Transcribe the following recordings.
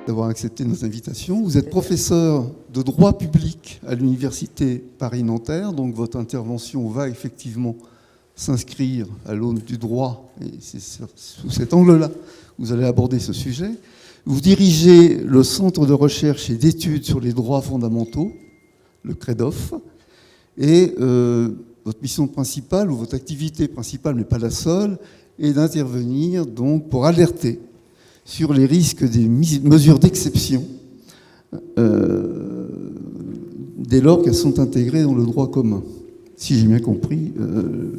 d'avoir accepté notre invitation. Vous êtes professeur de droit public à l'Université Paris-Nanterre, donc votre intervention va effectivement s'inscrire à l'aune du droit, et c'est sous cet angle-là que vous allez aborder ce sujet. Vous dirigez le Centre de recherche et d'études sur les droits fondamentaux, le CREDOF, et votre mission principale, ou votre activité principale, mais pas la seule, est d'intervenir donc pour alerter sur les risques des mesures d'exception dès lors qu'elles sont intégrées dans le droit commun. Si j'ai bien compris,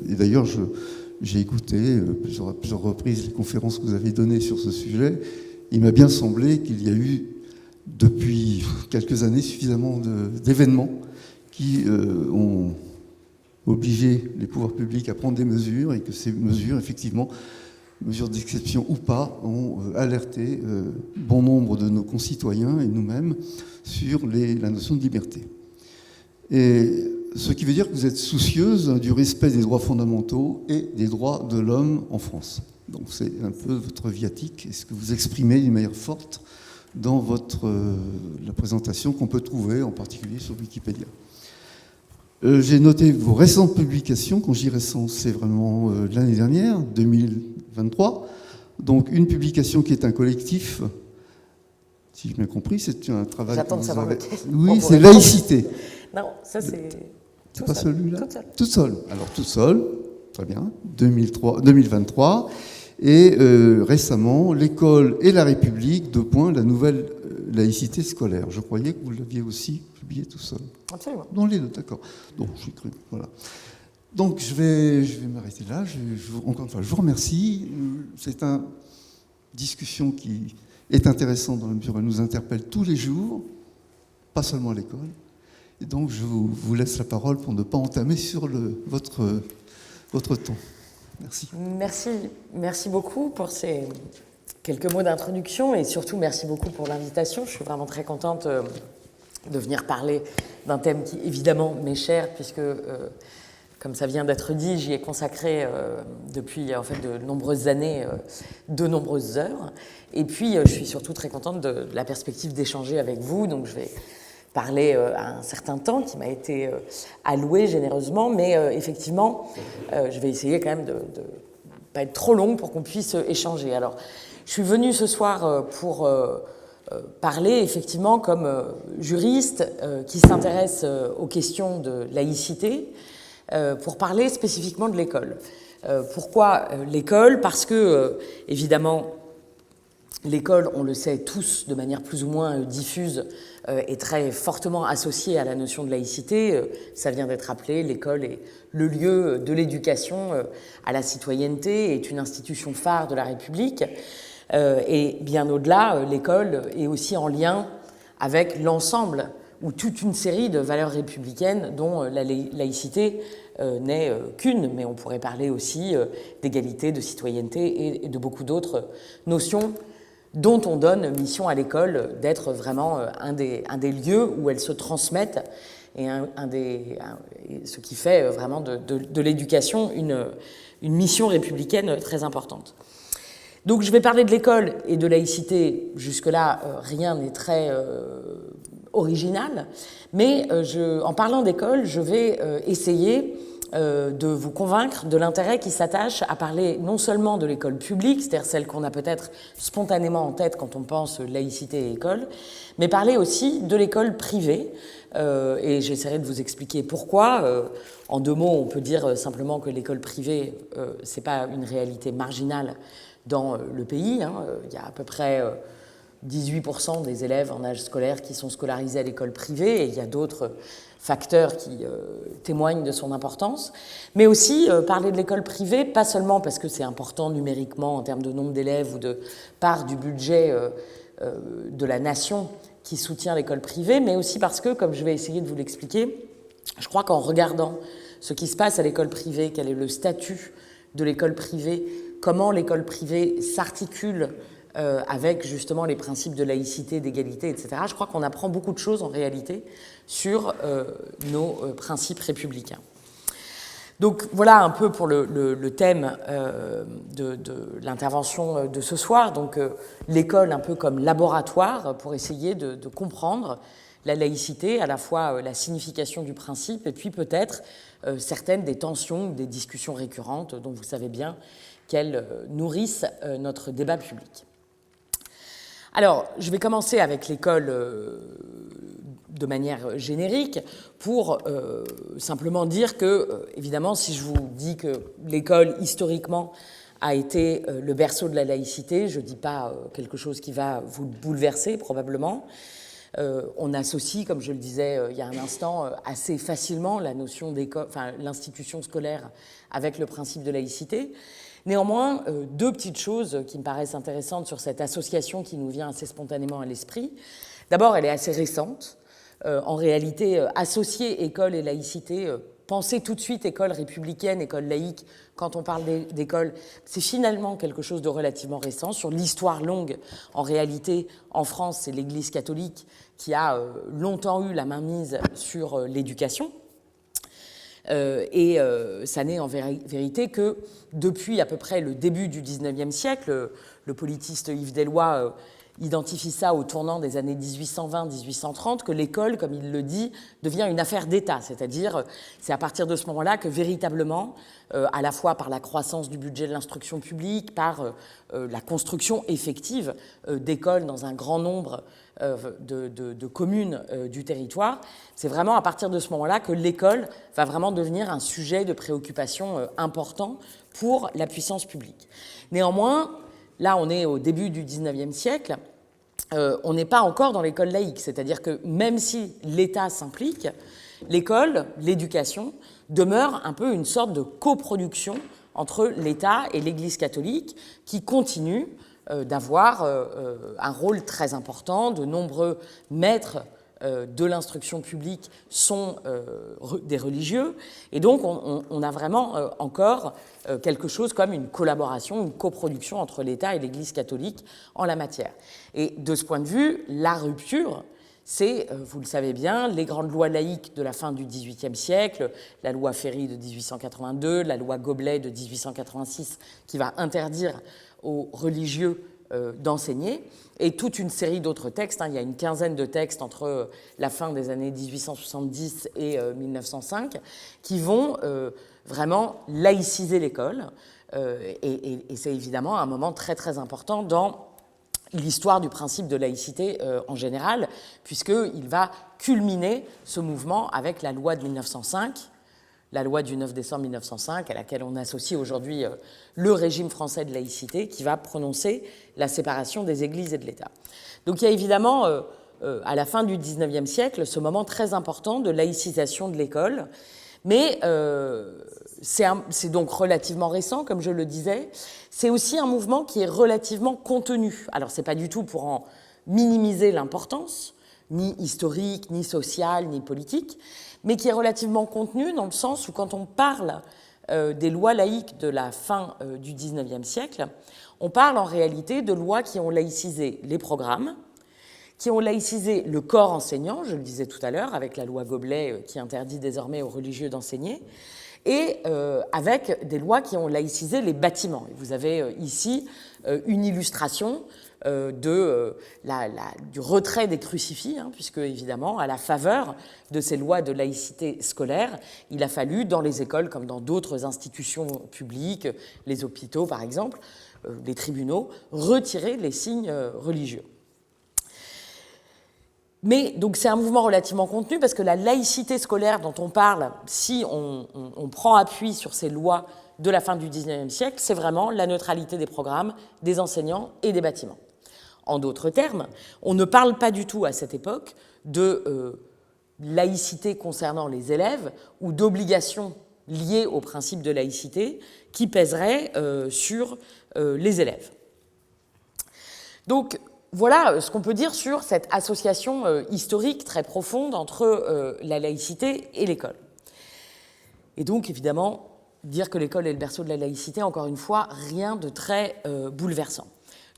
et d'ailleurs j'ai écouté plusieurs reprises les conférences que vous avez données sur ce sujet, il m'a bien semblé qu'il y a eu depuis quelques années suffisamment d'événements qui ont obligé les pouvoirs publics à prendre des mesures et que ces mesures, effectivement, mesures d'exception ou pas, ont alerté bon nombre de nos concitoyens et nous-mêmes sur la notion de liberté. Et ce qui veut dire que vous êtes soucieuse du respect des droits fondamentaux et des droits de l'homme en France. Donc c'est un peu votre viatique et ce que vous exprimez d'une manière forte dans la présentation qu'on peut trouver en particulier sur Wikipédia. J'ai noté vos récentes publications. Quand je dis récentes, c'est vraiment l'année dernière, 2023. Donc une publication qui est un collectif, si j'ai bien compris, c'est un travail... J'attends de savoir lequel. Oui, c'est laïcité. Non, ça c'est... C'est pas celui-là ? Toute seule. Alors toute seule, très bien, 2023. Et récemment, l'école et la République, la nouvelle laïcité scolaire. Je croyais que vous l'aviez aussi publié tout seul. Absolument. Dans les deux, d'accord. Donc, j'ai cru, voilà. Donc, je vais m'arrêter là. Encore une fois, je vous remercie. C'est une discussion qui est intéressante dans la mesure où elle nous interpelle tous les jours, pas seulement à l'école. Et donc, je vous laisse la parole pour ne pas entamer sur votre temps. Merci. Merci beaucoup pour ces quelques mots d'introduction et surtout merci beaucoup pour l'invitation. Je suis vraiment très contente de venir parler d'un thème qui évidemment m'est cher puisque, comme ça vient d'être dit, j'y ai consacré depuis en fait de nombreuses années, de nombreuses heures. Et puis je suis surtout très contente de la perspective d'échanger avec vous. Donc je vais parler à un certain temps qui m'a été alloué généreusement, mais effectivement, je vais essayer quand même de pas être trop longue pour qu'on puisse échanger. Alors, je suis venue ce soir pour parler effectivement comme juriste qui s'intéresse aux questions de laïcité, pour parler spécifiquement de l'école. Pourquoi l'école ? Parce que, évidemment, l'école, on le sait tous de manière plus ou moins diffuse, est très fortement associée à la notion de laïcité. Ça vient d'être rappelé, l'école est le lieu de l'éducation à la citoyenneté, est une institution phare de la République. Et bien au-delà, l'école est aussi en lien avec l'ensemble ou toute une série de valeurs républicaines dont la laïcité n'est qu'une, mais on pourrait parler aussi d'égalité, de citoyenneté et de beaucoup d'autres notions dont on donne mission à l'école d'être vraiment un des lieux où elles se transmettent et ce qui fait vraiment de l'éducation une mission républicaine très importante. Donc je vais parler de l'école et de laïcité. Jusque-là, rien n'est très original, mais en parlant d'école, je vais essayer de vous convaincre de l'intérêt qui s'attache à parler non seulement de l'école publique, c'est-à-dire celle qu'on a peut-être spontanément en tête quand on pense laïcité et école, mais parler aussi de l'école privée, et j'essaierai de vous expliquer pourquoi. En 2 mots, on peut dire simplement que l'école privée, c'est pas une réalité marginale dans le pays. Il y a à peu près 18% des élèves en âge scolaire qui sont scolarisés à l'école privée, et il y a d'autres facteurs qui témoignent de son importance, mais aussi parler de l'école privée, pas seulement parce que c'est important numériquement en termes de nombre d'élèves ou de part du budget de la nation qui soutient l'école privée, mais aussi parce que, comme je vais essayer de vous l'expliquer, je crois qu'en regardant ce qui se passe à l'école privée, quel est le statut de l'école privée, comment l'école privée s'articule avec justement les principes de laïcité, d'égalité, etc. Je crois qu'on apprend beaucoup de choses en réalité sur nos principes républicains. Donc voilà un peu pour le thème de l'intervention de ce soir, donc l'école un peu comme laboratoire pour essayer de comprendre la laïcité, à la fois la signification du principe et puis peut-être certaines des tensions ou des discussions récurrentes dont vous savez bien qu'elles nourrissent notre débat public. Alors, je vais commencer avec l'école de manière générique pour simplement dire que, évidemment, si je vous dis que l'école, historiquement, a été le berceau de la laïcité, je ne dis pas quelque chose qui va vous bouleverser, probablement. On associe, comme je le disais il y a un instant, assez facilement la notion d'école, enfin, l'institution scolaire avec le principe de laïcité. Néanmoins, deux petites choses qui me paraissent intéressantes sur cette association qui nous vient assez spontanément à l'esprit. D'abord, elle est assez récente. En réalité, associer école et laïcité, penser tout de suite école républicaine, école laïque, quand on parle d'école, c'est finalement quelque chose de relativement récent. Sur l'histoire longue, en réalité, en France, c'est l'Église catholique qui a longtemps eu la mainmise sur l'éducation. Et ça n'est en vérité que depuis à peu près le début du XIXe siècle, le politiste Yves Deloy identifie ça au tournant des années 1820-1830, que l'école, comme il le dit, devient une affaire d'État. C'est-à-dire, c'est à partir de ce moment-là que véritablement, à la fois par la croissance du budget de l'instruction publique, par la construction effective d'écoles dans un grand nombre de communes du territoire, c'est vraiment à partir de ce moment-là que l'école va vraiment devenir un sujet de préoccupation important pour la puissance publique. Néanmoins, là, on est au début du XIXe siècle, on n'est pas encore dans l'école laïque, c'est-à-dire que même si l'État s'implique, l'école, l'éducation, demeure un peu une sorte de coproduction entre l'État et l'Église catholique qui continue d'avoir un rôle très important. De nombreux maîtres de l'instruction publique sont des religieux, et donc on a vraiment encore quelque chose comme une collaboration, une coproduction entre l'État et l'Église catholique en la matière. Et de ce point de vue, la rupture, c'est, vous le savez bien, les grandes lois laïques de la fin du XVIIIe siècle, la loi Ferry de 1882, la loi Goblet de 1886, qui va interdire aux religieux d'enseigner, et toute une série d'autres textes. Il y a une quinzaine de textes entre la fin des années 1870 et 1905 qui vont vraiment laïciser l'école. Et c'est évidemment un moment très très important dans l'histoire du principe de laïcité en général, puisqu'il va culminer ce mouvement avec la loi de 1905, la loi du 9 décembre 1905, à laquelle on associe aujourd'hui le régime français de laïcité, qui va prononcer la séparation des églises et de l'État. Donc il y a évidemment, à la fin du XIXe siècle, ce moment très important de laïcisation de l'école, mais c'est donc relativement récent, comme je le disais. C'est aussi un mouvement qui est relativement contenu. Alors ce n'est pas du tout pour en minimiser l'importance, ni historique, ni sociale, ni politique, mais qui est relativement contenu dans le sens où quand on parle des lois laïques de la fin du XIXe siècle, on parle en réalité de lois qui ont laïcisé les programmes, qui ont laïcisé le corps enseignant, je le disais tout à l'heure, avec la loi Goblet qui interdit désormais aux religieux d'enseigner, et avec des lois qui ont laïcisé les bâtiments. Et vous avez ici une illustration du retrait des crucifix, puisque évidemment, à la faveur de ces lois de laïcité scolaire, il a fallu, dans les écoles comme dans d'autres institutions publiques, les hôpitaux par exemple, les tribunaux, retirer les signes religieux. Mais donc c'est un mouvement relativement contenu parce que la laïcité scolaire dont on parle, si on prend appui sur ces lois de la fin du XIXe siècle, c'est vraiment la neutralité des programmes, des enseignants et des bâtiments. En d'autres termes, on ne parle pas du tout à cette époque de laïcité concernant les élèves ou d'obligations liées au principe de laïcité qui pèseraient sur les élèves. Donc voilà ce qu'on peut dire sur cette association historique très profonde entre la laïcité et l'école. Et donc évidemment, dire que l'école est le berceau de la laïcité, encore une fois, rien de très bouleversant.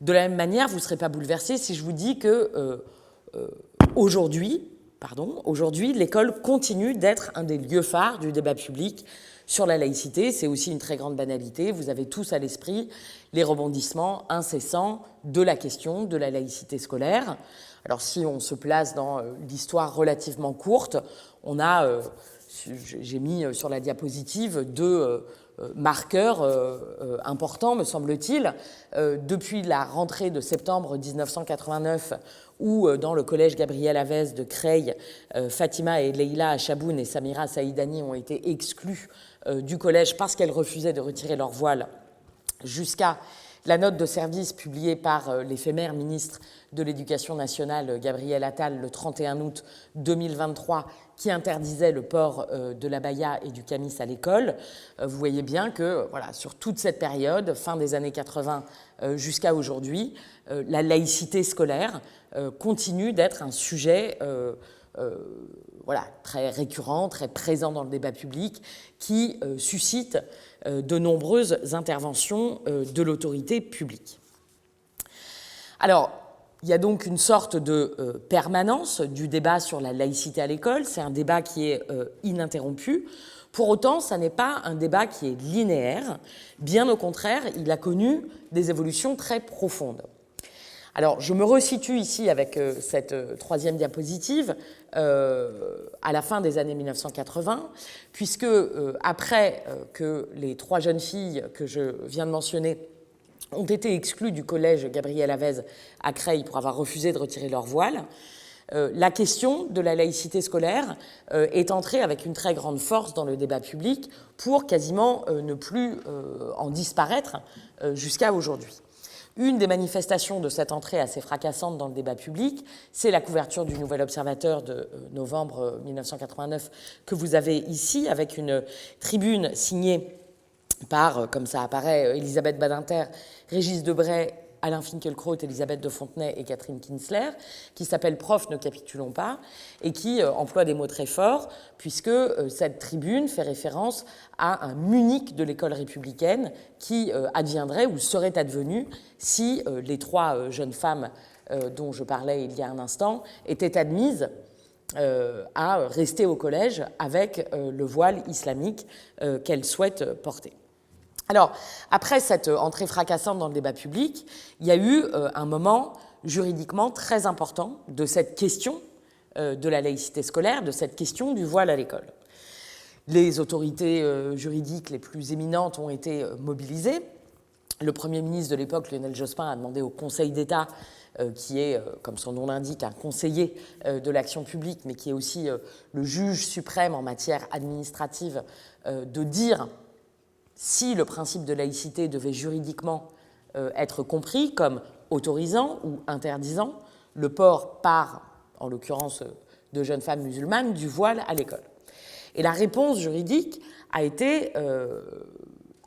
De la même manière, vous ne serez pas bouleversés si je vous dis que aujourd'hui, l'école continue d'être un des lieux phares du débat public Sur la laïcité, c'est aussi une très grande banalité. Vous avez tous à l'esprit les rebondissements incessants de la question de la laïcité scolaire. Alors si on se place dans l'histoire relativement courte, on a, j'ai mis sur la diapositive deux marqueurs importants, me semble-t-il. Depuis la rentrée de septembre 1989, où dans le collège Gabriel Havès de Creil, Fatima et Leïla Achaboun et Samira Saïdani ont été exclus du collège parce qu'elles refusaient de retirer leur voile, jusqu'à la note de service publiée par l'éphémère ministre de l'Éducation nationale, Gabriel Attal, le 31 août 2023, qui interdisait le port de l'abaya et du camis à l'école. Vous voyez bien que voilà, sur toute cette période, fin des années 80 jusqu'à aujourd'hui, la laïcité scolaire continue d'être un sujet voilà, très récurrent, très présent dans le débat public, qui suscite de nombreuses interventions de l'autorité publique. Alors, il y a donc une sorte de permanence du débat sur la laïcité à l'école. C'est un débat qui est ininterrompu. Pour autant, ça n'est pas un débat qui est linéaire. Bien au contraire, il a connu des évolutions très profondes. Alors, je me resitue ici avec cette troisième diapositive à la fin des années 1980, puisque après que les trois jeunes filles que je viens de mentionner ont été exclues du collège Gabriel Havès à Creil pour avoir refusé de retirer leur voile, la question de la laïcité scolaire est entrée avec une très grande force dans le débat public pour quasiment ne plus en disparaître jusqu'à aujourd'hui. Une des manifestations de cette entrée assez fracassante dans le débat public, c'est la couverture du Nouvel Observateur de novembre 1989 que vous avez ici, avec une tribune signée par, comme ça apparaît, Elisabeth Badinter, Régis Debray, Alain Finkielkraut, Elisabeth de Fontenay et Catherine Kinsler, qui s'appelle « Prof, ne capitulons pas » et qui emploie des mots très forts, puisque cette tribune fait référence à un Munich de l'école républicaine qui adviendrait ou serait advenu si les trois jeunes femmes dont je parlais il y a un instant étaient admises à rester au collège avec le voile islamique qu'elles souhaitent porter. Alors, après cette entrée fracassante dans le débat public, il y a eu un moment juridiquement très important de cette question de la laïcité scolaire, de cette question du voile à l'école. Les autorités juridiques les plus éminentes ont été mobilisées. Le Premier ministre de l'époque, Lionel Jospin, a demandé au Conseil d'État, qui est, comme son nom l'indique, un conseiller de l'action publique, mais qui est aussi le juge suprême en matière administrative, de dire si le principe de laïcité devait juridiquement être compris comme autorisant ou interdisant le port par, en l'occurrence de jeunes femmes musulmanes, du voile à l'école. Et la réponse juridique a été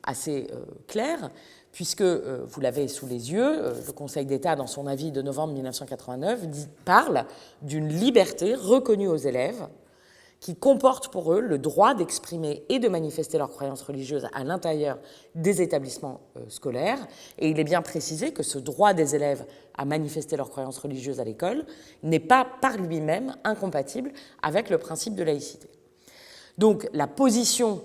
assez claire, puisque, vous l'avez sous les yeux, le Conseil d'État, dans son avis de novembre 1989, parle d'une liberté reconnue aux élèves qui comportent pour eux le droit d'exprimer et de manifester leurs croyances religieuses à l'intérieur des établissements scolaires. Et il est bien précisé que ce droit des élèves à manifester leurs croyances religieuses à l'école n'est pas par lui-même incompatible avec le principe de laïcité. Donc la position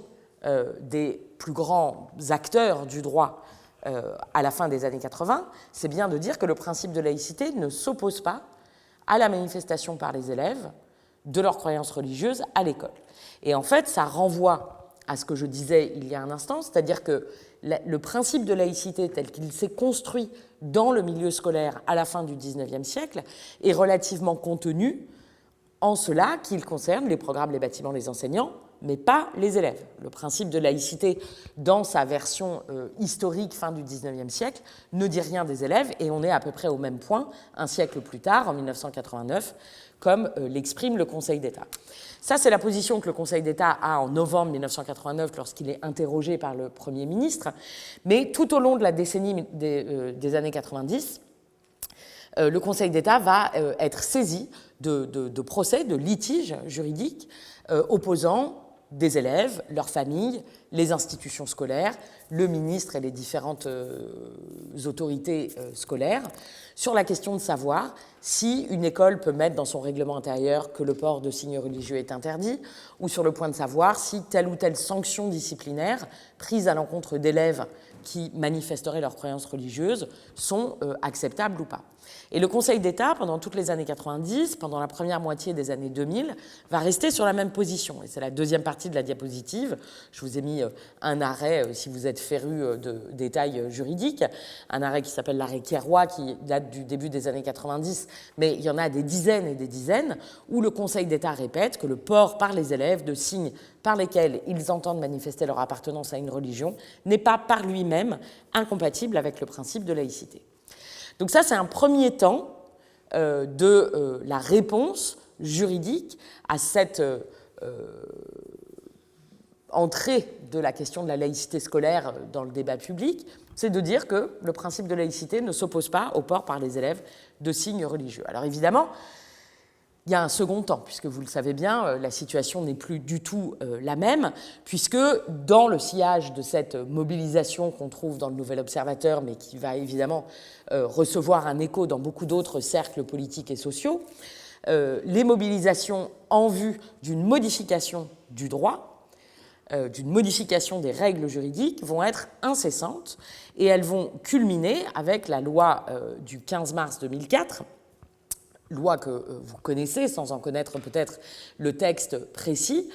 des plus grands acteurs du droit à la fin des années 80, c'est bien de dire que le principe de laïcité ne s'oppose pas à la manifestation par les élèves de leurs croyances religieuses à l'école. Et en fait, ça renvoie à ce que je disais il y a un instant, c'est-à-dire que le principe de laïcité tel qu'il s'est construit dans le milieu scolaire à la fin du XIXe siècle est relativement contenu en cela qu'il concerne les programmes, les bâtiments, les enseignants, mais pas les élèves. Le principe de laïcité, dans sa version historique fin du XIXe siècle, ne dit rien des élèves, et on est à peu près au même point, un siècle plus tard, en 1989, comme l'exprime le Conseil d'État. Ça, c'est la position que le Conseil d'État a en novembre 1989 lorsqu'il est interrogé par le Premier ministre, mais tout au long de la décennie des années 90, le Conseil d'État va être saisi de procès, de litiges juridiques opposant des élèves, leurs familles, les institutions scolaires, le ministre et les différentes autorités scolaires, sur la question de savoir si une école peut mettre dans son règlement intérieur que le port de signes religieux est interdit, ou sur le point de savoir si telle ou telle sanction disciplinaire prise à l'encontre d'élèves qui manifesteraient leurs croyances religieuses sont acceptables ou pas. Et le Conseil d'État, pendant toutes les années 90, pendant la première moitié des années 2000, va rester sur la même position. Et c'est la deuxième partie de la diapositive. Je vous ai mis un arrêt, si vous êtes féru de détails juridiques, un arrêt qui s'appelle l'arrêt Kairois, qui date du début des années 90, mais il y en a des dizaines et des dizaines, où le Conseil d'État répète que le port par les élèves de signes par lesquels ils entendent manifester leur appartenance à une religion n'est pas par lui-même incompatible avec le principe de laïcité. Donc ça, c'est un premier temps de la réponse juridique à cette entrée de la question de la laïcité scolaire dans le débat public, c'est de dire que le principe de laïcité ne s'oppose pas au port par les élèves de signes religieux. Alors évidemment, il y a un second temps, puisque vous le savez bien, la situation n'est plus du tout la même, puisque dans le sillage de cette mobilisation qu'on trouve dans le Nouvel Observateur, mais qui va évidemment recevoir un écho dans beaucoup d'autres cercles politiques et sociaux, les mobilisations en vue d'une modification du droit, d'une modification des règles juridiques, vont être incessantes, et elles vont culminer avec la loi du 15 mars 2004, loi que vous connaissez sans en connaître peut-être le texte précis,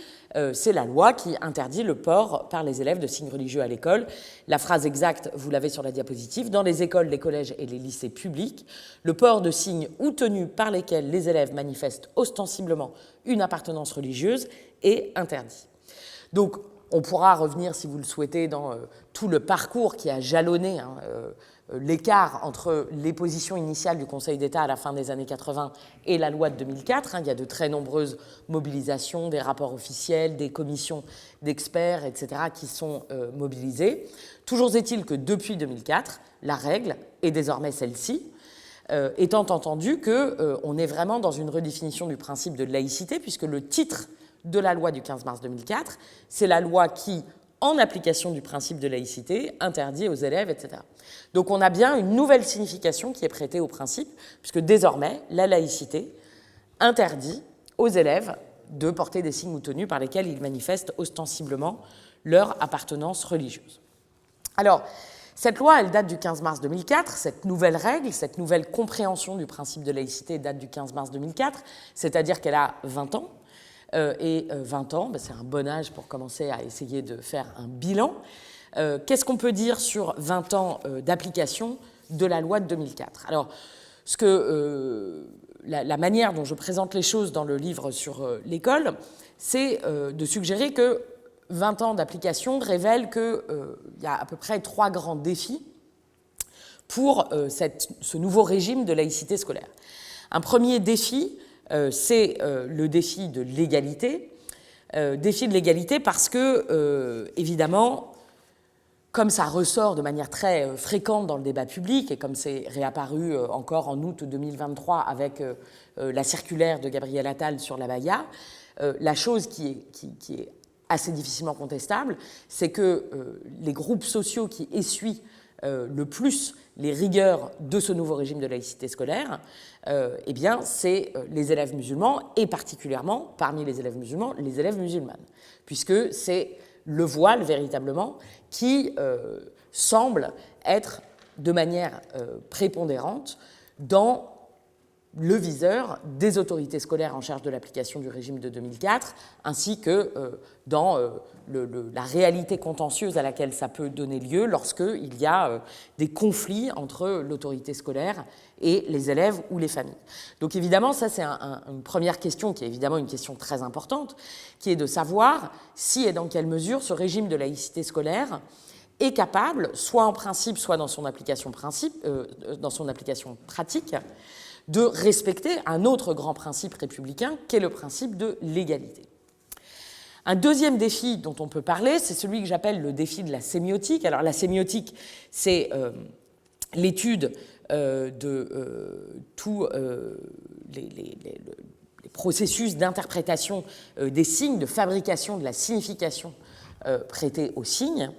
c'est la loi qui interdit le port par les élèves de signes religieux à l'école. La phrase exacte, vous l'avez sur la diapositive, dans les écoles, les collèges et les lycées publics, le port de signes ou tenues par lesquels les élèves manifestent ostensiblement une appartenance religieuse est interdit. Donc, on pourra revenir, si vous le souhaitez, dans tout le parcours qui a jalonné l'écart entre les positions initiales du Conseil d'État à la fin des années 80 et la loi de 2004. Il y a de très nombreuses mobilisations, des rapports officiels, des commissions d'experts, etc., qui sont mobilisées. Toujours est-il que depuis 2004, la règle est désormais celle-ci, étant entendu qu'on est vraiment dans une redéfinition du principe de laïcité, puisque le titre de la loi du 15 mars 2004, c'est la loi qui, en application du principe de laïcité, interdit aux élèves, etc. Donc on a bien une nouvelle signification qui est prêtée au principe, puisque désormais, la laïcité interdit aux élèves de porter des signes ou tenues par lesquels ils manifestent ostensiblement leur appartenance religieuse. Alors, cette loi, elle date du 15 mars 2004, cette nouvelle règle, cette nouvelle compréhension du principe de laïcité date du 15 mars 2004, c'est-à-dire qu'elle a 20 ans, et 20 ans, c'est un bon âge pour commencer à essayer de faire un bilan. Qu'est-ce qu'on peut dire sur 20 ans d'application de la loi de 2004 ? Alors, la manière dont je présente les choses dans le livre sur l'école, c'est de suggérer que 20 ans d'application révèlent qu'il y a à peu près 3 grands défis pour ce nouveau régime de laïcité scolaire. Un premier défi, c'est le défi de l'égalité. Défi de l'égalité parce que, évidemment, comme ça ressort de manière très fréquente dans le débat public, et comme c'est réapparu encore en août 2023 avec la circulaire de Gabriel Attal sur l'abaya, la chose qui est assez difficilement contestable, c'est que les groupes sociaux qui essuient le plus les rigueurs de ce nouveau régime de laïcité scolaire, eh bien, c'est les élèves musulmans, et particulièrement, parmi les élèves musulmans, les élèves musulmanes, puisque c'est le voile, véritablement, qui semble être, de manière prépondérante, dans le viseur des autorités scolaires en charge de l'application du régime de 2004, ainsi que dans la réalité contentieuse à laquelle ça peut donner lieu lorsqu'il y a des conflits entre l'autorité scolaire et les élèves ou les familles. Donc évidemment, ça c'est une première question qui est évidemment une question très importante, qui est de savoir si et dans quelle mesure ce régime de laïcité scolaire est capable, soit en principe, soit dans son application pratique, de respecter un autre grand principe républicain, qui est le principe de l'égalité. Un deuxième défi dont on peut parler, c'est celui que j'appelle le défi de la sémiotique. Alors la sémiotique, c'est l'étude de tout processus d'interprétation des signes, de fabrication de la signification prêtée aux signes.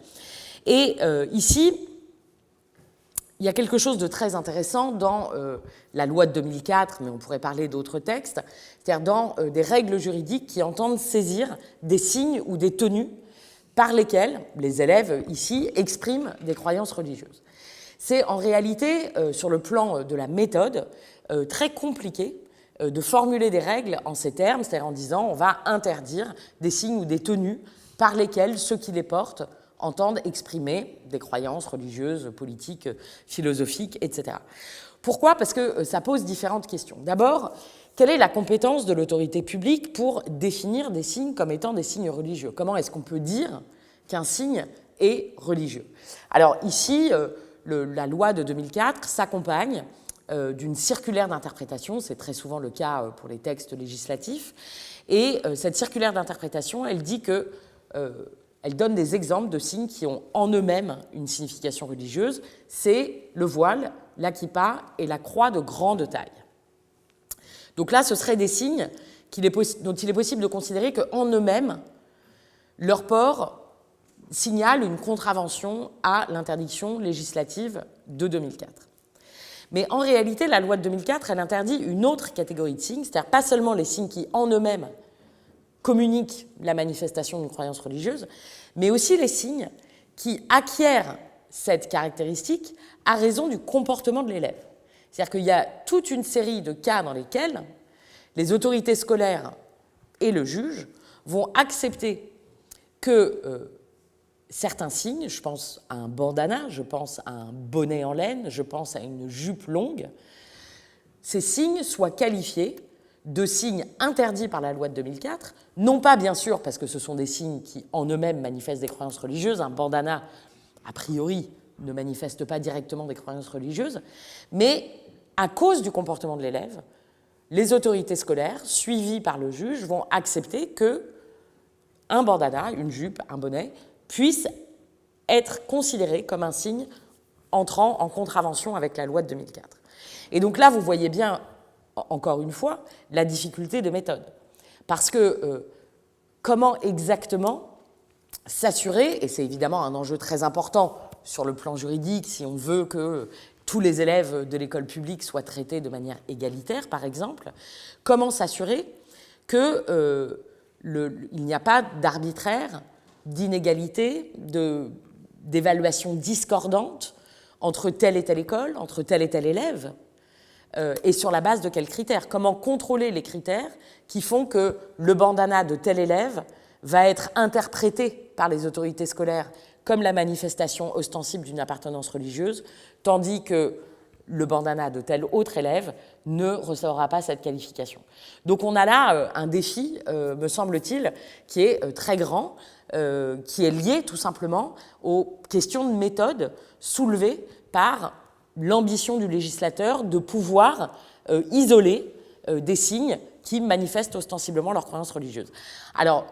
Et ici, il y a quelque chose de très intéressant dans la loi de 2004, mais on pourrait parler d'autres textes, c'est-à-dire dans des règles juridiques qui entendent saisir des signes ou des tenues par lesquels les élèves, ici, expriment des croyances religieuses. C'est en réalité, sur le plan de la méthode, très compliqué de formuler des règles en ces termes, c'est-à-dire en disant on va interdire des signes ou des tenues par lesquels ceux qui les portent entendent exprimer des croyances religieuses, politiques, philosophiques, etc. Pourquoi ? Parce que ça pose différentes questions. D'abord, quelle est la compétence de l'autorité publique pour définir des signes comme étant des signes religieux ? Comment est-ce qu'on peut dire qu'un signe est religieux ? Alors ici, la loi de 2004 s'accompagne d'une circulaire d'interprétation, c'est très souvent le cas pour les textes législatifs, et cette circulaire d'interprétation, elle dit que elle donne des exemples de signes qui ont en eux-mêmes une signification religieuse, c'est le voile, la kippa et la croix de grande taille. Donc là, ce seraient des signes dont il est possible de considérer qu'en eux-mêmes, leur port signale une contravention à l'interdiction législative de 2004. Mais en réalité, la loi de 2004, elle interdit une autre catégorie de signes, c'est-à-dire pas seulement les signes qui, en eux-mêmes, communiquent la manifestation d'une croyance religieuse, mais aussi les signes qui acquièrent cette caractéristique à raison du comportement de l'élève. C'est-à-dire qu'il y a toute une série de cas dans lesquels les autorités scolaires et le juge vont accepter que certains signes, je pense à un bandana, je pense à un bonnet en laine, je pense à une jupe longue, ces signes soient qualifiés de signes interdits par la loi de 2004, non pas bien sûr parce que ce sont des signes qui en eux-mêmes manifestent des croyances religieuses, un bandana a priori ne manifeste pas directement des croyances religieuses, mais à cause du comportement de l'élève, les autorités scolaires, suivies par le juge, vont accepter que un bandana, une jupe, un bonnet, puisse être considéré comme un signe entrant en contravention avec la loi de 2004. Et donc là, vous voyez bien, encore une fois, la difficulté de méthode. Parce que comment exactement s'assurer, et c'est évidemment un enjeu très important sur le plan juridique, si on veut que tous les élèves de l'école publique soient traités de manière égalitaire, par exemple, comment s'assurer qu'il n'y a pas d'arbitraire, d'inégalité, d'évaluation discordante entre telle et telle école, entre tel et tel élève, et sur la base de quels critères ? Comment contrôler les critères qui font que le bandana de tel élève va être interprété par les autorités scolaires comme la manifestation ostensible d'une appartenance religieuse, tandis que le bandana de tel autre élève ne recevra pas cette qualification. Donc on a là un défi, me semble-t-il, qui est très grand, qui est lié tout simplement aux questions de méthode soulevées par l'ambition du législateur de pouvoir isoler des signes qui manifestent ostensiblement leur croyance religieuse. Alors,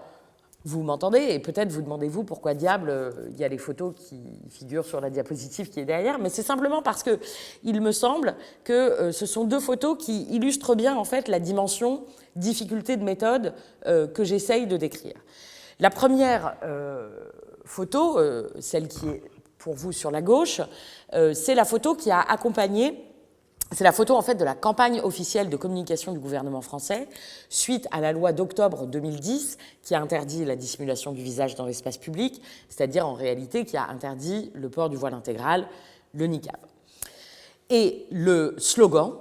vous m'entendez, et peut-être vous demandez-vous pourquoi diable il y a les photos qui figurent sur la diapositive qui est derrière, mais c'est simplement parce que il me semble que ce sont deux photos qui illustrent bien en fait la dimension difficulté de méthode que j'essaye de décrire. La première photo, celle qui est pour vous sur la gauche, c'est la photo qui a accompagné. C'est la photo en fait de la campagne officielle de communication du gouvernement français suite à la loi d'octobre 2010 qui a interdit la dissimulation du visage dans l'espace public, c'est-à-dire en réalité qui a interdit le port du voile intégral, le niqab. Et le slogan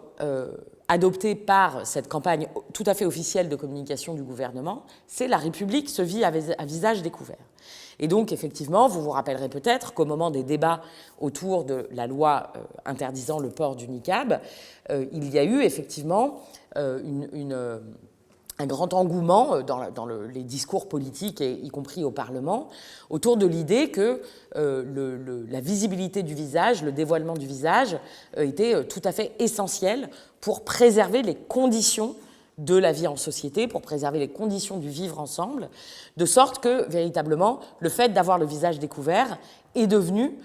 adopté par cette campagne tout à fait officielle de communication du gouvernement, c'est « La République se vit à visage découvert ». Et donc, effectivement, vous vous rappellerez peut-être qu'au moment des débats autour de la loi interdisant le port du niqab, il y a eu effectivement un grand engouement dans les discours politiques, et y compris au Parlement, autour de l'idée que la visibilité du visage, le dévoilement du visage, était tout à fait essentiel pour préserver les conditions de la vie en société, pour préserver les conditions du vivre ensemble, de sorte que, véritablement, le fait d'avoir le visage découvert est devenu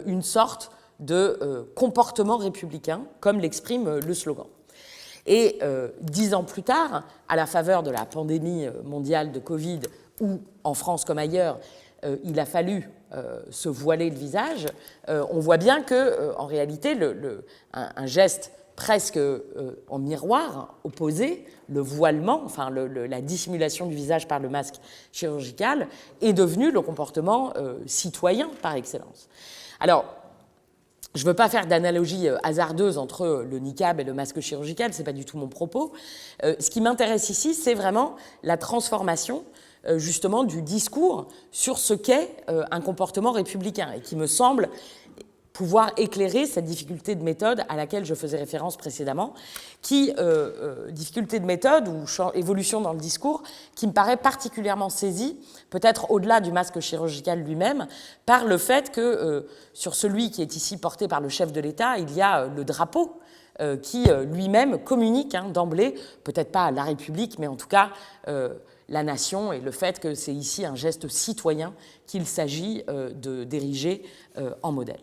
une sorte de comportement républicain, comme l'exprime le slogan. Et 10 ans plus tard, à la faveur de la pandémie mondiale de Covid, où en France comme ailleurs, il a fallu se voiler le visage, on voit bien que, en réalité, un geste presque en miroir, opposé, le voilement, enfin la dissimulation du visage par le masque chirurgical, est devenu le comportement citoyen par excellence. Alors, je ne veux pas faire d'analogie hasardeuse entre le niqab et le masque chirurgical, ce n'est pas du tout mon propos. Ce qui m'intéresse ici, c'est vraiment la transformation justement du discours sur ce qu'est un comportement républicain et qui me semble pouvoir éclairer cette difficulté de méthode à laquelle je faisais référence précédemment, difficulté de méthode ou évolution dans le discours qui me paraît particulièrement saisie, peut-être au-delà du masque chirurgical lui-même, par le fait que sur celui qui est ici porté par le chef de l'État, il y a le drapeau qui lui-même communique d'emblée, peut-être pas à la République, mais en tout cas la nation et le fait que c'est ici un geste citoyen qu'il s'agit d'ériger en modèle.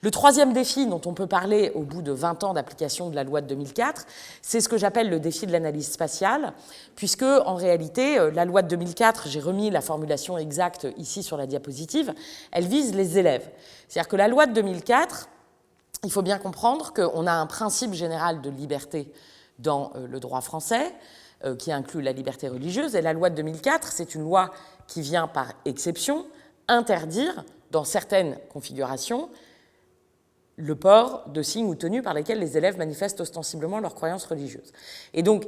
Le troisième défi dont on peut parler au bout de 20 ans d'application de la loi de 2004, c'est ce que j'appelle le défi de l'analyse spatiale, puisque en réalité, la loi de 2004, j'ai remis la formulation exacte ici sur la diapositive, elle vise les élèves. C'est-à-dire que la loi de 2004, il faut bien comprendre qu'on a un principe général de liberté dans le droit français, qui inclut la liberté religieuse, et la loi de 2004, c'est une loi qui vient par exception interdire, dans certaines configurations, le port de signes ou tenues par lesquels les élèves manifestent ostensiblement leurs croyances religieuses. Et donc,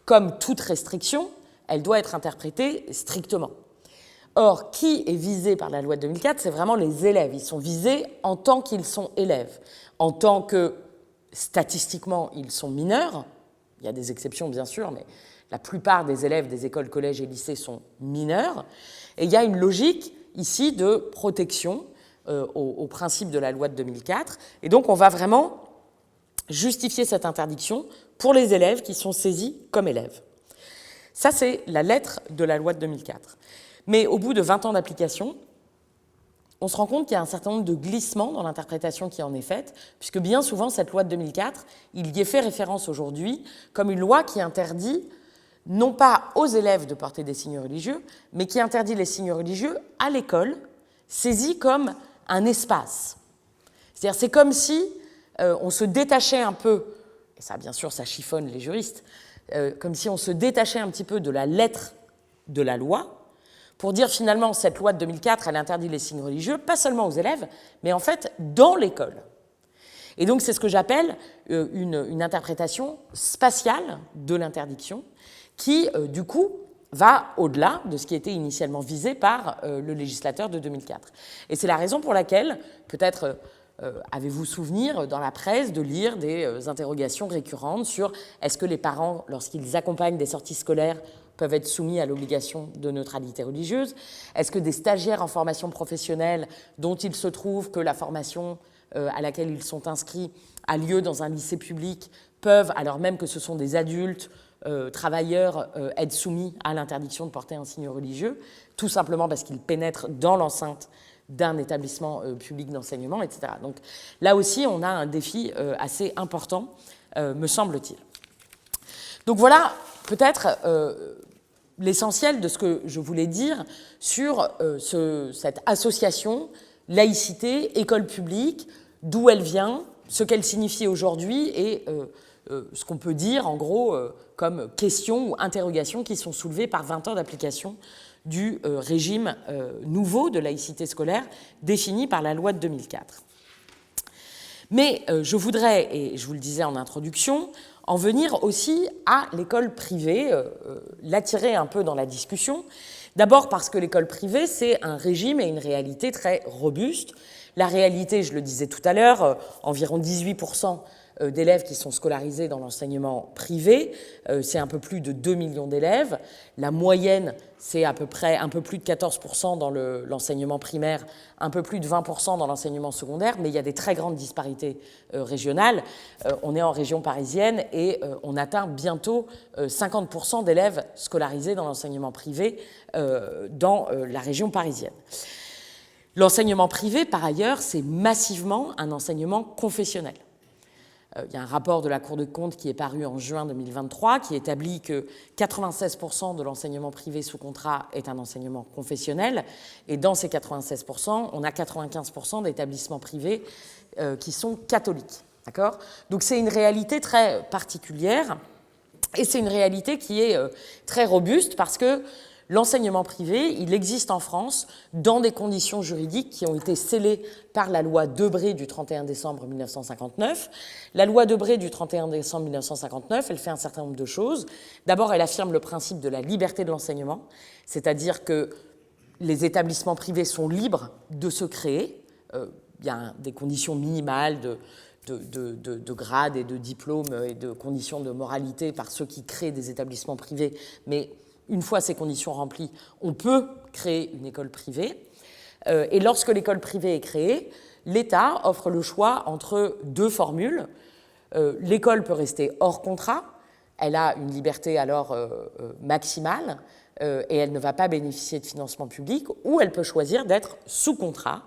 comme toute restriction, elle doit être interprétée strictement. Or, qui est visé par la loi de 2004 ? C'est vraiment les élèves. Ils sont visés en tant qu'ils sont élèves, en tant que, statistiquement, ils sont mineurs. Il y a des exceptions, bien sûr, mais la plupart des élèves des écoles, collèges et lycées sont mineurs. Et il y a une logique, ici, de protection au principe de la loi de 2004. Et donc, on va vraiment justifier cette interdiction pour les élèves qui sont saisis comme élèves. Ça, c'est la lettre de la loi de 2004. Mais au bout de 20 ans d'application, on se rend compte qu'il y a un certain nombre de glissements dans l'interprétation qui en est faite, puisque bien souvent, cette loi de 2004, il y est fait référence aujourd'hui comme une loi qui interdit non pas aux élèves de porter des signes religieux, mais qui interdit les signes religieux à l'école, saisis comme un espace. C'est-à-dire, c'est comme si on se détachait un peu, et ça, bien sûr, ça chiffonne les juristes, comme si on se détachait un petit peu de la lettre de la loi, pour dire finalement, cette loi de 2004, elle interdit les signes religieux, pas seulement aux élèves, mais en fait, dans l'école. Et donc, c'est ce que j'appelle une interprétation spatiale de l'interdiction, qui, du coup, va au-delà de ce qui était initialement visé par le législateur de 2004. Et c'est la raison pour laquelle, peut-être avez-vous souvenir dans la presse de lire des interrogations récurrentes sur est-ce que les parents, lorsqu'ils accompagnent des sorties scolaires, peuvent être soumis à l'obligation de neutralité religieuse? Est-ce que des stagiaires en formation professionnelle, dont il se trouve que la formation à laquelle ils sont inscrits a lieu dans un lycée public, peuvent, alors même que ce sont des adultes, travailleurs, être soumis à l'interdiction de porter un signe religieux, tout simplement parce qu'ils pénètrent dans l'enceinte d'un établissement public d'enseignement, etc. Donc là aussi, on a un défi assez important, me semble-t-il. Donc voilà peut-être l'essentiel de ce que je voulais dire sur cette association laïcité, école publique, d'où elle vient, ce qu'elle signifie aujourd'hui et ce qu'on peut dire en gros comme questions ou interrogations qui sont soulevées par 20 ans d'application du régime nouveau de laïcité scolaire défini par la loi de 2004. Mais je voudrais, et je vous le disais en introduction, en venir aussi à l'école privée, l'attirer un peu dans la discussion. D'abord parce que l'école privée, c'est un régime et une réalité très robuste. La réalité, je le disais tout à l'heure, environ 18% d'élèves qui sont scolarisés dans l'enseignement privé, c'est un peu plus de 2 millions d'élèves. La moyenne, c'est à peu près un peu plus de 14% dans l'enseignement primaire, un peu plus de 20% dans l'enseignement secondaire, mais il y a des très grandes disparités régionales. On est en région parisienne et on atteint bientôt 50% d'élèves scolarisés dans l'enseignement privé dans la région parisienne. L'enseignement privé, par ailleurs, c'est massivement un enseignement confessionnel. Il y a un rapport de la Cour des comptes qui est paru en juin 2023 qui établit que 96% de l'enseignement privé sous contrat est un enseignement confessionnel. Et dans ces 96%, on a 95% d'établissements privés qui sont catholiques. D'accord ? Donc c'est une réalité très particulière et c'est une réalité qui est très robuste parce que l'enseignement privé, il existe en France dans des conditions juridiques qui ont été scellées par la loi Debré du 31 décembre 1959. La loi Debré du 31 décembre 1959, elle fait un certain nombre de choses. D'abord, elle affirme le principe de la liberté de l'enseignement, c'est-à-dire que les établissements privés sont libres de se créer. Il y a des conditions minimales de grades et de diplômes et de conditions de moralité par ceux qui créent des établissements privés, mais une fois ces conditions remplies, on peut créer une école privée. Et lorsque l'école privée est créée, l'État offre le choix entre deux formules. L'école peut rester hors contrat, elle a une liberté alors maximale et elle ne va pas bénéficier de financement public, ou elle peut choisir d'être sous contrat,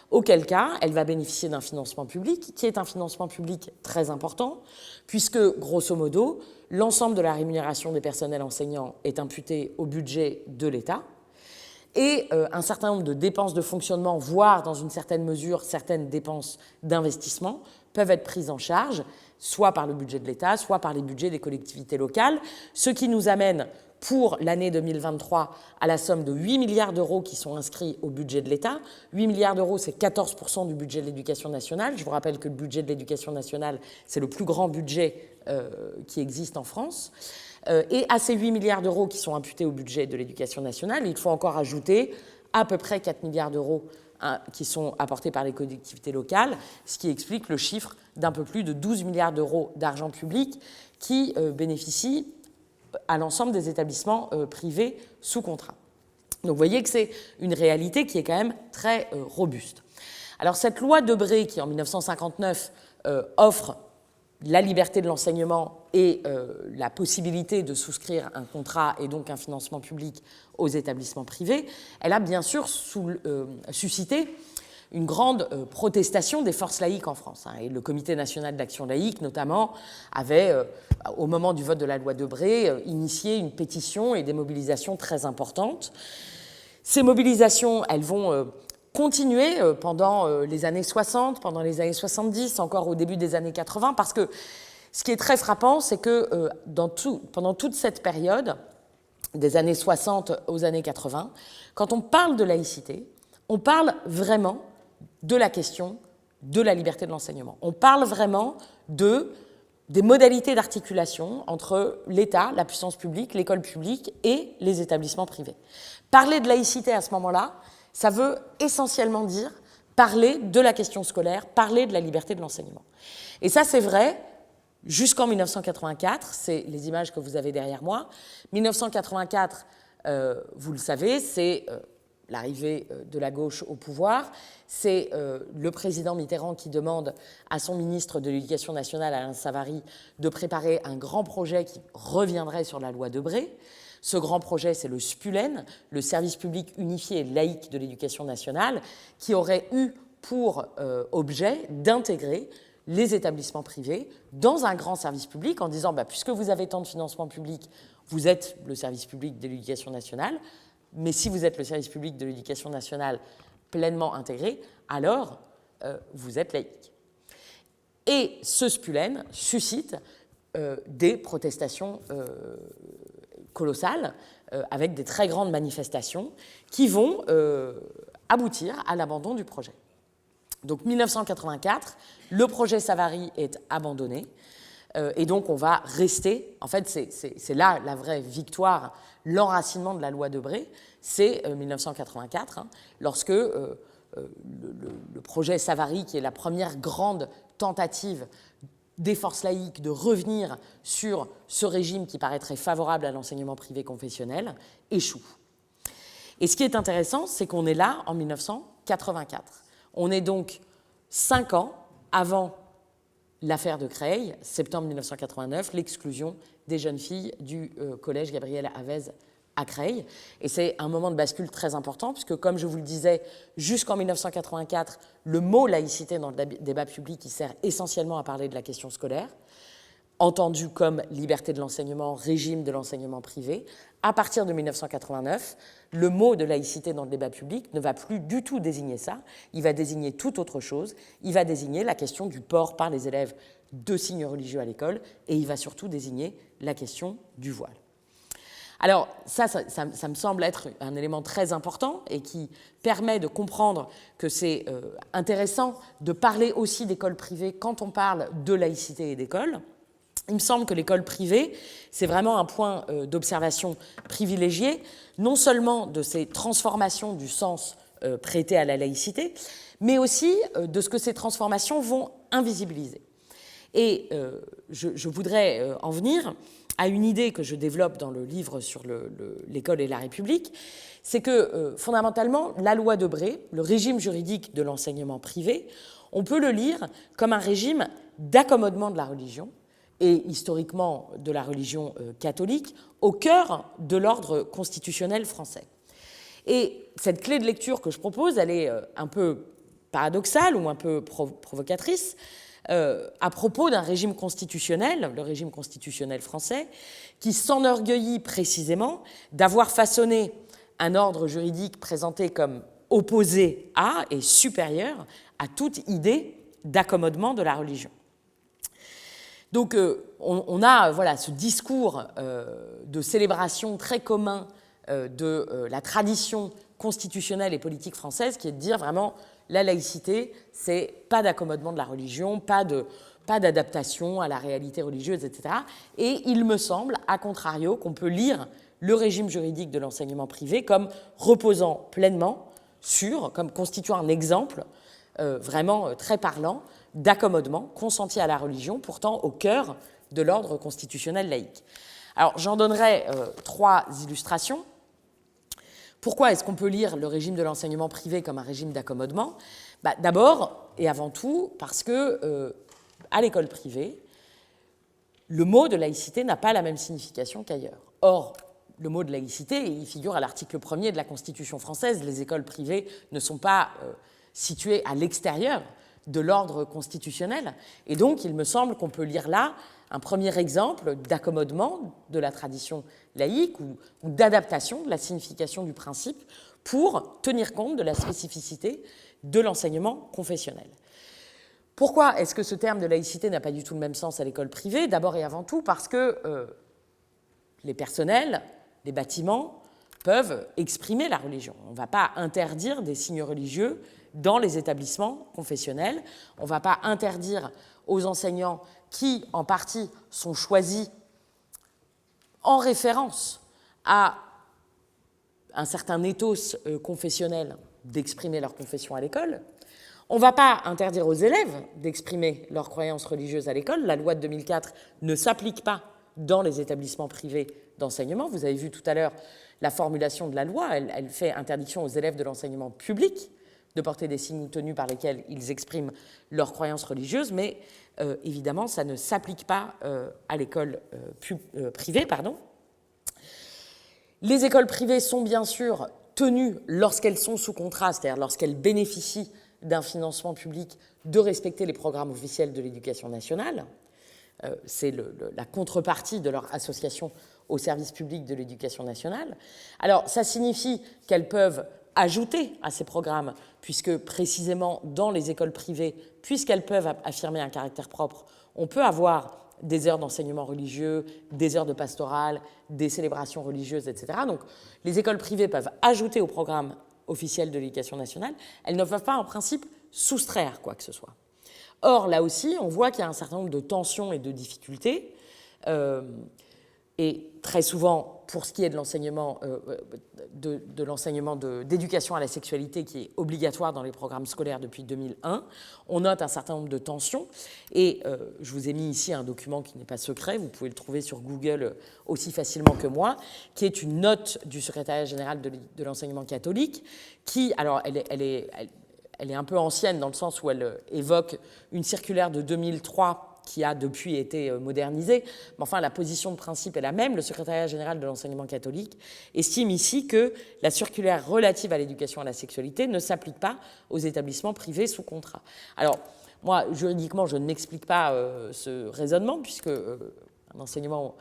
auquel cas elle va bénéficier d'un financement public qui est un financement public très important, puisque, grosso modo, l'ensemble de la rémunération des personnels enseignants est imputé au budget de l'État, et un certain nombre de dépenses de fonctionnement, voire dans une certaine mesure certaines dépenses d'investissement, peuvent être prises en charge, soit par le budget de l'État, soit par les budgets des collectivités locales, ce qui nous amène pour l'année 2023 à la somme de 8 milliards d'euros qui sont inscrits au budget de l'État. 8 milliards d'euros, c'est 14% du budget de l'éducation nationale. Je vous rappelle que le budget de l'éducation nationale, c'est le plus grand budget qui existe en France. Et à ces 8 milliards d'euros qui sont imputés au budget de l'éducation nationale, il faut encore ajouter à peu près 4 milliards d'euros qui sont apportés par les collectivités locales, ce qui explique le chiffre d'un peu plus de 12 milliards d'euros d'argent public qui bénéficient à l'ensemble des établissements privés sous contrat. Donc vous voyez que c'est une réalité qui est quand même très robuste. Alors cette loi Debré qui en 1959 offre la liberté de l'enseignement et la possibilité de souscrire un contrat et donc un financement public aux établissements privés, elle a bien sûr suscité une grande protestation des forces laïques en France. Et le Comité national d'action laïque, notamment, avait, au moment du vote de la loi Debré, initié une pétition et des mobilisations très importantes. Ces mobilisations, elles vont continuer pendant les années 60, pendant les années 70, encore au début des années 80, parce que ce qui est très frappant, c'est que pendant toute cette période, des années 60 aux années 80, quand on parle de laïcité, on parle vraiment de la question de la liberté de l'enseignement. On parle vraiment des modalités d'articulation entre l'État, la puissance publique, l'école publique et les établissements privés. Parler de laïcité à ce moment-là, ça veut essentiellement dire parler de la question scolaire, parler de la liberté de l'enseignement. Et ça, c'est vrai jusqu'en 1984, c'est les images que vous avez derrière moi. 1984, vous le savez, c'est l'arrivée de la gauche au pouvoir. C'est le président Mitterrand qui demande à son ministre de l'Éducation nationale, Alain Savary, de préparer un grand projet qui reviendrait sur la loi Debré. Ce grand projet, c'est le SPULEN, le service public unifié et laïque de l'éducation nationale, qui aurait eu pour objet d'intégrer les établissements privés dans un grand service public en disant puisque vous avez tant de financement public, vous êtes le service public de l'éducation nationale, mais si vous êtes le service public de l'éducation nationale pleinement intégré, alors vous êtes laïque. Et ce SPULEN suscite des protestations colossales avec des très grandes manifestations qui vont aboutir à l'abandon du projet. Donc 1984, le projet Savary est abandonné et donc on va rester, en fait c'est là la vraie victoire, l'enracinement de la loi Debré, c'est 1984, lorsque le projet Savary, qui est la première grande tentative des forces laïques de revenir sur ce régime qui paraîtrait favorable à l'enseignement privé confessionnel, échoue. Et ce qui est intéressant, c'est qu'on est là en 1984. On est donc 5 ans avant l'affaire de Creil, septembre 1989, l'exclusion des jeunes filles du collège Gabriel Havez à Creil. Et c'est un moment de bascule très important, puisque, comme je vous le disais, jusqu'en 1984, le mot laïcité dans le débat public, il sert essentiellement à parler de la question scolaire, entendu comme liberté de l'enseignement, régime de l'enseignement privé. À partir de 1989, le mot de laïcité dans le débat public ne va plus du tout désigner ça, il va désigner tout autre chose, il va désigner la question du port par les élèves de signes religieux à l'école, et il va surtout désigner la question du voile. Alors ça me semble être un élément très important et qui permet de comprendre que c'est intéressant de parler aussi d'école privée quand on parle de laïcité et d'école. Il me semble que l'école privée, c'est vraiment un point d'observation privilégié, non seulement de ces transformations du sens prêté à la laïcité, mais aussi de ce que ces transformations vont invisibiliser. Et je voudrais en venir à une idée que je développe dans le livre sur l'école et la République, c'est que fondamentalement, la loi Debré, le régime juridique de l'enseignement privé, on peut le lire comme un régime d'accommodement de la religion, et historiquement de la religion catholique, au cœur de l'ordre constitutionnel français. Et cette clé de lecture que je propose, elle est un peu paradoxale ou un peu provocatrice, à propos d'un régime constitutionnel, le régime constitutionnel français, qui s'enorgueillit précisément d'avoir façonné un ordre juridique présenté comme opposé à et supérieur à toute idée d'accommodement de la religion. Donc on a ce discours de célébration très commun de la tradition constitutionnelle et politique française qui est de dire vraiment la laïcité, c'est pas d'accommodement de la religion, pas d'adaptation à la réalité religieuse, etc. Et il me semble, à contrario, qu'on peut lire le régime juridique de l'enseignement privé comme reposant pleinement comme constituant un exemple vraiment très parlant d'accommodement consenti à la religion, pourtant au cœur de l'ordre constitutionnel laïque. Alors j'en donnerai 3 illustrations. Pourquoi est-ce qu'on peut lire le régime de l'enseignement privé comme un régime d'accommodement ? D'abord et avant tout parce que à l'école privée, le mot de laïcité n'a pas la même signification qu'ailleurs. Or, le mot de laïcité, il figure à l'article 1er de la Constitution française. Les écoles privées ne sont pas situées à l'extérieur de l'ordre constitutionnel. Et donc, il me semble qu'on peut lire là un premier exemple d'accommodement de la tradition laïque ou d'adaptation de la signification du principe pour tenir compte de la spécificité de l'enseignement confessionnel. Pourquoi est-ce que ce terme de laïcité n'a pas du tout le même sens à l'école privée ? D'abord et avant tout parce que les personnels, les bâtiments peuvent exprimer la religion. On ne va pas interdire des signes religieux dans les établissements confessionnels. On ne va pas interdire aux enseignants qui, en partie, sont choisis en référence à un certain ethos confessionnel d'exprimer leur confession à l'école. On ne va pas interdire aux élèves d'exprimer leurs croyances religieuses à l'école. La loi de 2004 ne s'applique pas dans les établissements privés d'enseignement. Vous avez vu tout à l'heure la formulation de la loi. Elle fait interdiction aux élèves de l'enseignement public de porter des signes ou tenues par lesquels ils expriment leurs croyances religieuses, mais évidemment, ça ne s'applique pas à l'école privée. Les écoles privées sont bien sûr tenues, lorsqu'elles sont sous contrat, c'est-à-dire lorsqu'elles bénéficient d'un financement public, de respecter les programmes officiels de l'éducation nationale. C'est la contrepartie de leur association au service public de l'éducation nationale. Alors, ça signifie qu'elles peuvent ajouter à ces programmes, puisque précisément dans les écoles privées, puisqu'elles peuvent affirmer un caractère propre, on peut avoir des heures d'enseignement religieux, des heures de pastorale, des célébrations religieuses, etc. Donc les écoles privées peuvent ajouter au programme officiel de l'éducation nationale, elles ne peuvent pas en principe soustraire quoi que ce soit. Or, là aussi, on voit qu'il y a un certain nombre de tensions et de difficultés, et très souvent, pour ce qui est de l'enseignement d'éducation à la sexualité qui est obligatoire dans les programmes scolaires depuis 2001, on note un certain nombre de tensions. Et je vous ai mis ici un document qui n'est pas secret, vous pouvez le trouver sur Google aussi facilement que moi, qui est une note du secrétariat général de l'enseignement catholique, qui, alors elle est un peu ancienne dans le sens où elle évoque une circulaire de 2003 qui a depuis été modernisé, mais enfin la position de principe est la même. Le secrétariat général de l'enseignement catholique estime ici que la circulaire relative à l'éducation à la sexualité ne s'applique pas aux établissements privés sous contrat. Alors, moi, juridiquement, je n'explique pas ce raisonnement, puisque un enseignement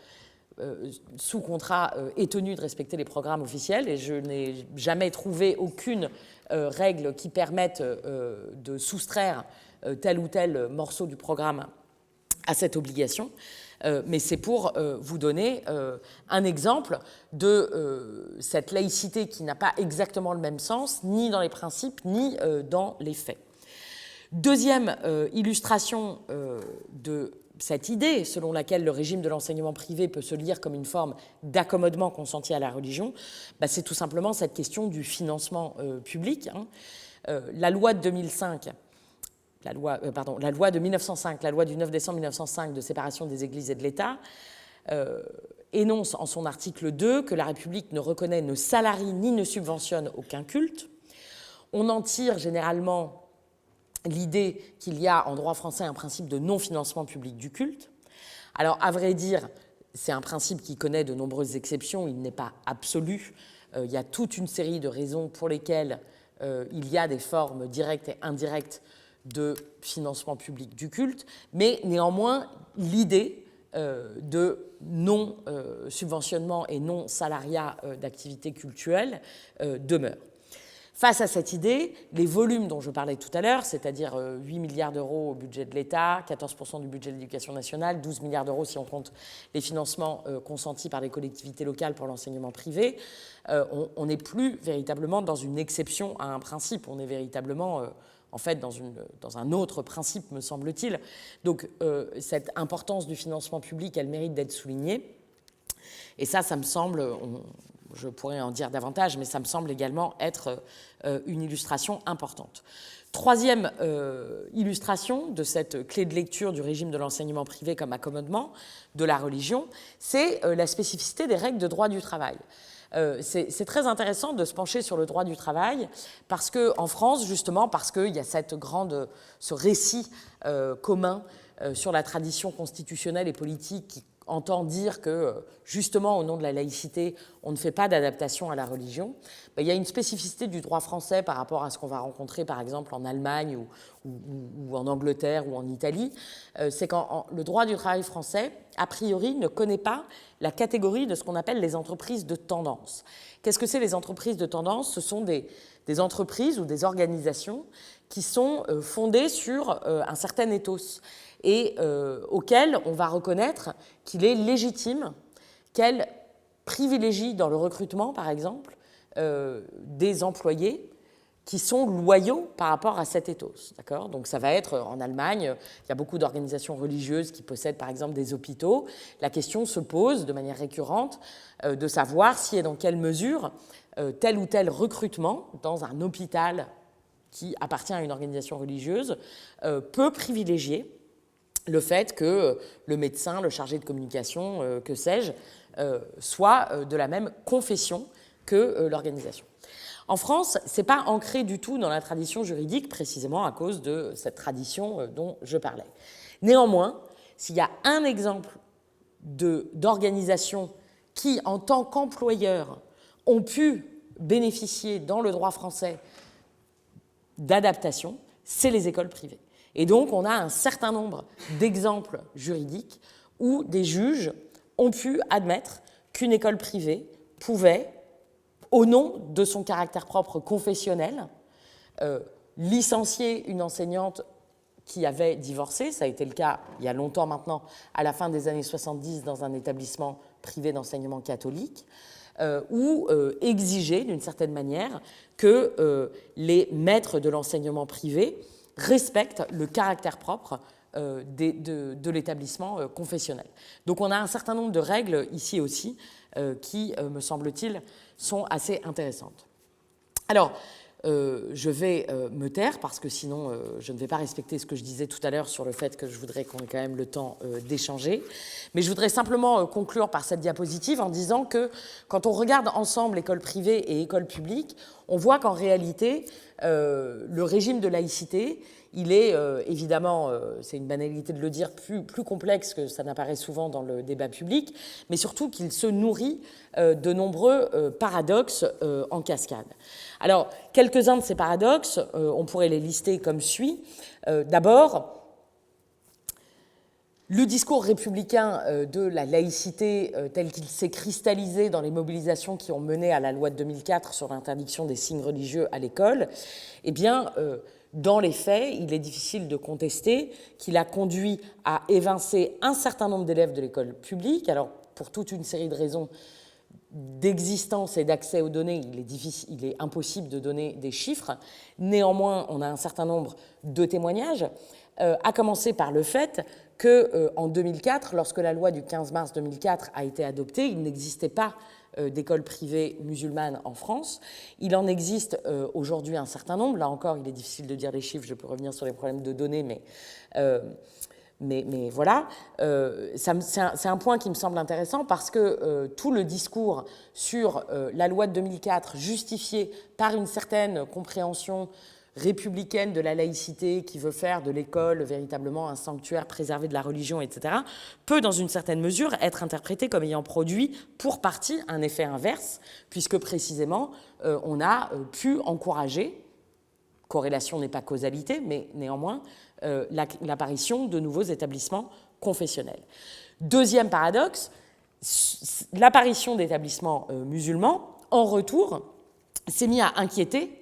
sous contrat est tenu de respecter les programmes officiels, et je n'ai jamais trouvé aucune règle qui permette de soustraire tel ou tel morceau du programme à cette obligation. Mais c'est pour vous donner un exemple de cette laïcité qui n'a pas exactement le même sens, ni dans les principes, ni dans les faits. Deuxième illustration de cette idée selon laquelle le régime de l'enseignement privé peut se lire comme une forme d'accommodement consenti à la religion, c'est tout simplement cette question du financement public. La loi de 2005, la loi de 1905, la loi du 9 décembre 1905 de séparation des églises et de l'État, énonce en son article 2 que la République ne reconnaît, ne salarie ni ne subventionne aucun culte. On en tire généralement l'idée qu'il y a en droit français un principe de non-financement public du culte. Alors, à vrai dire, c'est un principe qui connaît de nombreuses exceptions, il n'est pas absolu. Il y a toute une série de raisons pour lesquelles il y a des formes directes et indirectes de financement public du culte, mais néanmoins, l'idée de non-subventionnement et non-salariat d'activités cultuelles demeure. Face à cette idée, les volumes dont je parlais tout à l'heure, c'est-à-dire 8 milliards d'euros au budget de l'État, 14% du budget de l'éducation nationale, 12 milliards d'euros si on compte les financements consentis par les collectivités locales pour l'enseignement privé, on n'est plus véritablement dans une exception à un principe, on est véritablement en fait dans un autre principe, me semble-t-il. Donc cette importance du financement public, elle mérite d'être soulignée. Et ça me semble, je pourrais en dire davantage, mais ça me semble également être une illustration importante. Troisième illustration de cette clé de lecture du régime de l'enseignement privé comme accommodement de la religion, c'est la spécificité des règles de droit du travail. C'est très intéressant de se pencher sur le droit du travail parce qu'en France, justement, parce qu'il y a ce récit commun sur la tradition constitutionnelle et politique qui entend dire que, justement, au nom de la laïcité, on ne fait pas d'adaptation à la religion, il y a une spécificité du droit français par rapport à ce qu'on va rencontrer, par exemple, en Allemagne ou en Angleterre ou en Italie. C'est quand le droit du travail français, a priori, ne connaît pas la catégorie de ce qu'on appelle les entreprises de tendance. Qu'est-ce que c'est les entreprises de tendance ? Ce sont des entreprises ou des organisations qui sont fondées sur un certain ethos et auquel on va reconnaître qu'il est légitime qu'elle privilégie dans le recrutement, par exemple, des employés qui sont loyaux par rapport à cet ethos. D'accord ? Donc ça va être, en Allemagne, il y a beaucoup d'organisations religieuses qui possèdent par exemple des hôpitaux. La question se pose de manière récurrente de savoir si et dans quelle mesure tel ou tel recrutement dans un hôpital qui appartient à une organisation religieuse peut privilégier le fait que le médecin, le chargé de communication, que sais-je, soit de la même confession que l'organisation. En France, ce n'est pas ancré du tout dans la tradition juridique, précisément à cause de cette tradition dont je parlais. Néanmoins, s'il y a un exemple d'organisation qui, en tant qu'employeur, ont pu bénéficier dans le droit français d'adaptation, c'est les écoles privées. Et donc, on a un certain nombre d'exemples juridiques où des juges ont pu admettre qu'une école privée pouvait, au nom de son caractère propre confessionnel, licencier une enseignante qui avait divorcé. Ça a été le cas il y a longtemps maintenant, à la fin des années 70, dans un établissement privé d'enseignement catholique, ou exiger, d'une certaine manière, que les maîtres de l'enseignement privé respectent le caractère propre de l'établissement confessionnel. Donc on a un certain nombre de règles ici aussi qui, me semble-t-il, sont assez intéressantes. Alors, je vais me taire parce que sinon je ne vais pas respecter ce que je disais tout à l'heure sur le fait que je voudrais qu'on ait quand même le temps d'échanger. Mais je voudrais simplement conclure par cette diapositive en disant que quand on regarde ensemble école privée et école publique, on voit qu'en réalité, le régime de laïcité, il est évidemment, c'est une banalité de le dire, plus complexe que ça n'apparaît souvent dans le débat public, mais surtout qu'il se nourrit de nombreux paradoxes en cascade. Alors, quelques-uns de ces paradoxes, on pourrait les lister comme suit. D'abord, le discours républicain de la laïcité tel qu'il s'est cristallisé dans les mobilisations qui ont mené à la loi de 2004 sur l'interdiction des signes religieux à l'école, eh bien, dans les faits, il est difficile de contester qu'il a conduit à évincer un certain nombre d'élèves de l'école publique. Alors, pour toute une série de raisons d'existence et d'accès aux données, il est impossible de donner des chiffres. Néanmoins, on a un certain nombre de témoignages, à commencer par le fait qu'en 2004, lorsque la loi du 15 mars 2004 a été adoptée, il n'existait pas d'écoles privées musulmanes en France. Il en existe aujourd'hui un certain nombre. Là encore, il est difficile de dire les chiffres, je peux revenir sur les problèmes de données, mais voilà. C'est un point qui me semble intéressant parce que tout le discours sur la loi de 2004, justifié par une certaine compréhension républicaine de la laïcité qui veut faire de l'école véritablement un sanctuaire préservé de la religion, etc., peut dans une certaine mesure être interprété comme ayant produit pour partie un effet inverse, puisque précisément on a pu encourager, corrélation n'est pas causalité, mais néanmoins, l'apparition de nouveaux établissements confessionnels. Deuxième paradoxe, l'apparition d'établissements musulmans, en retour, s'est mis à inquiéter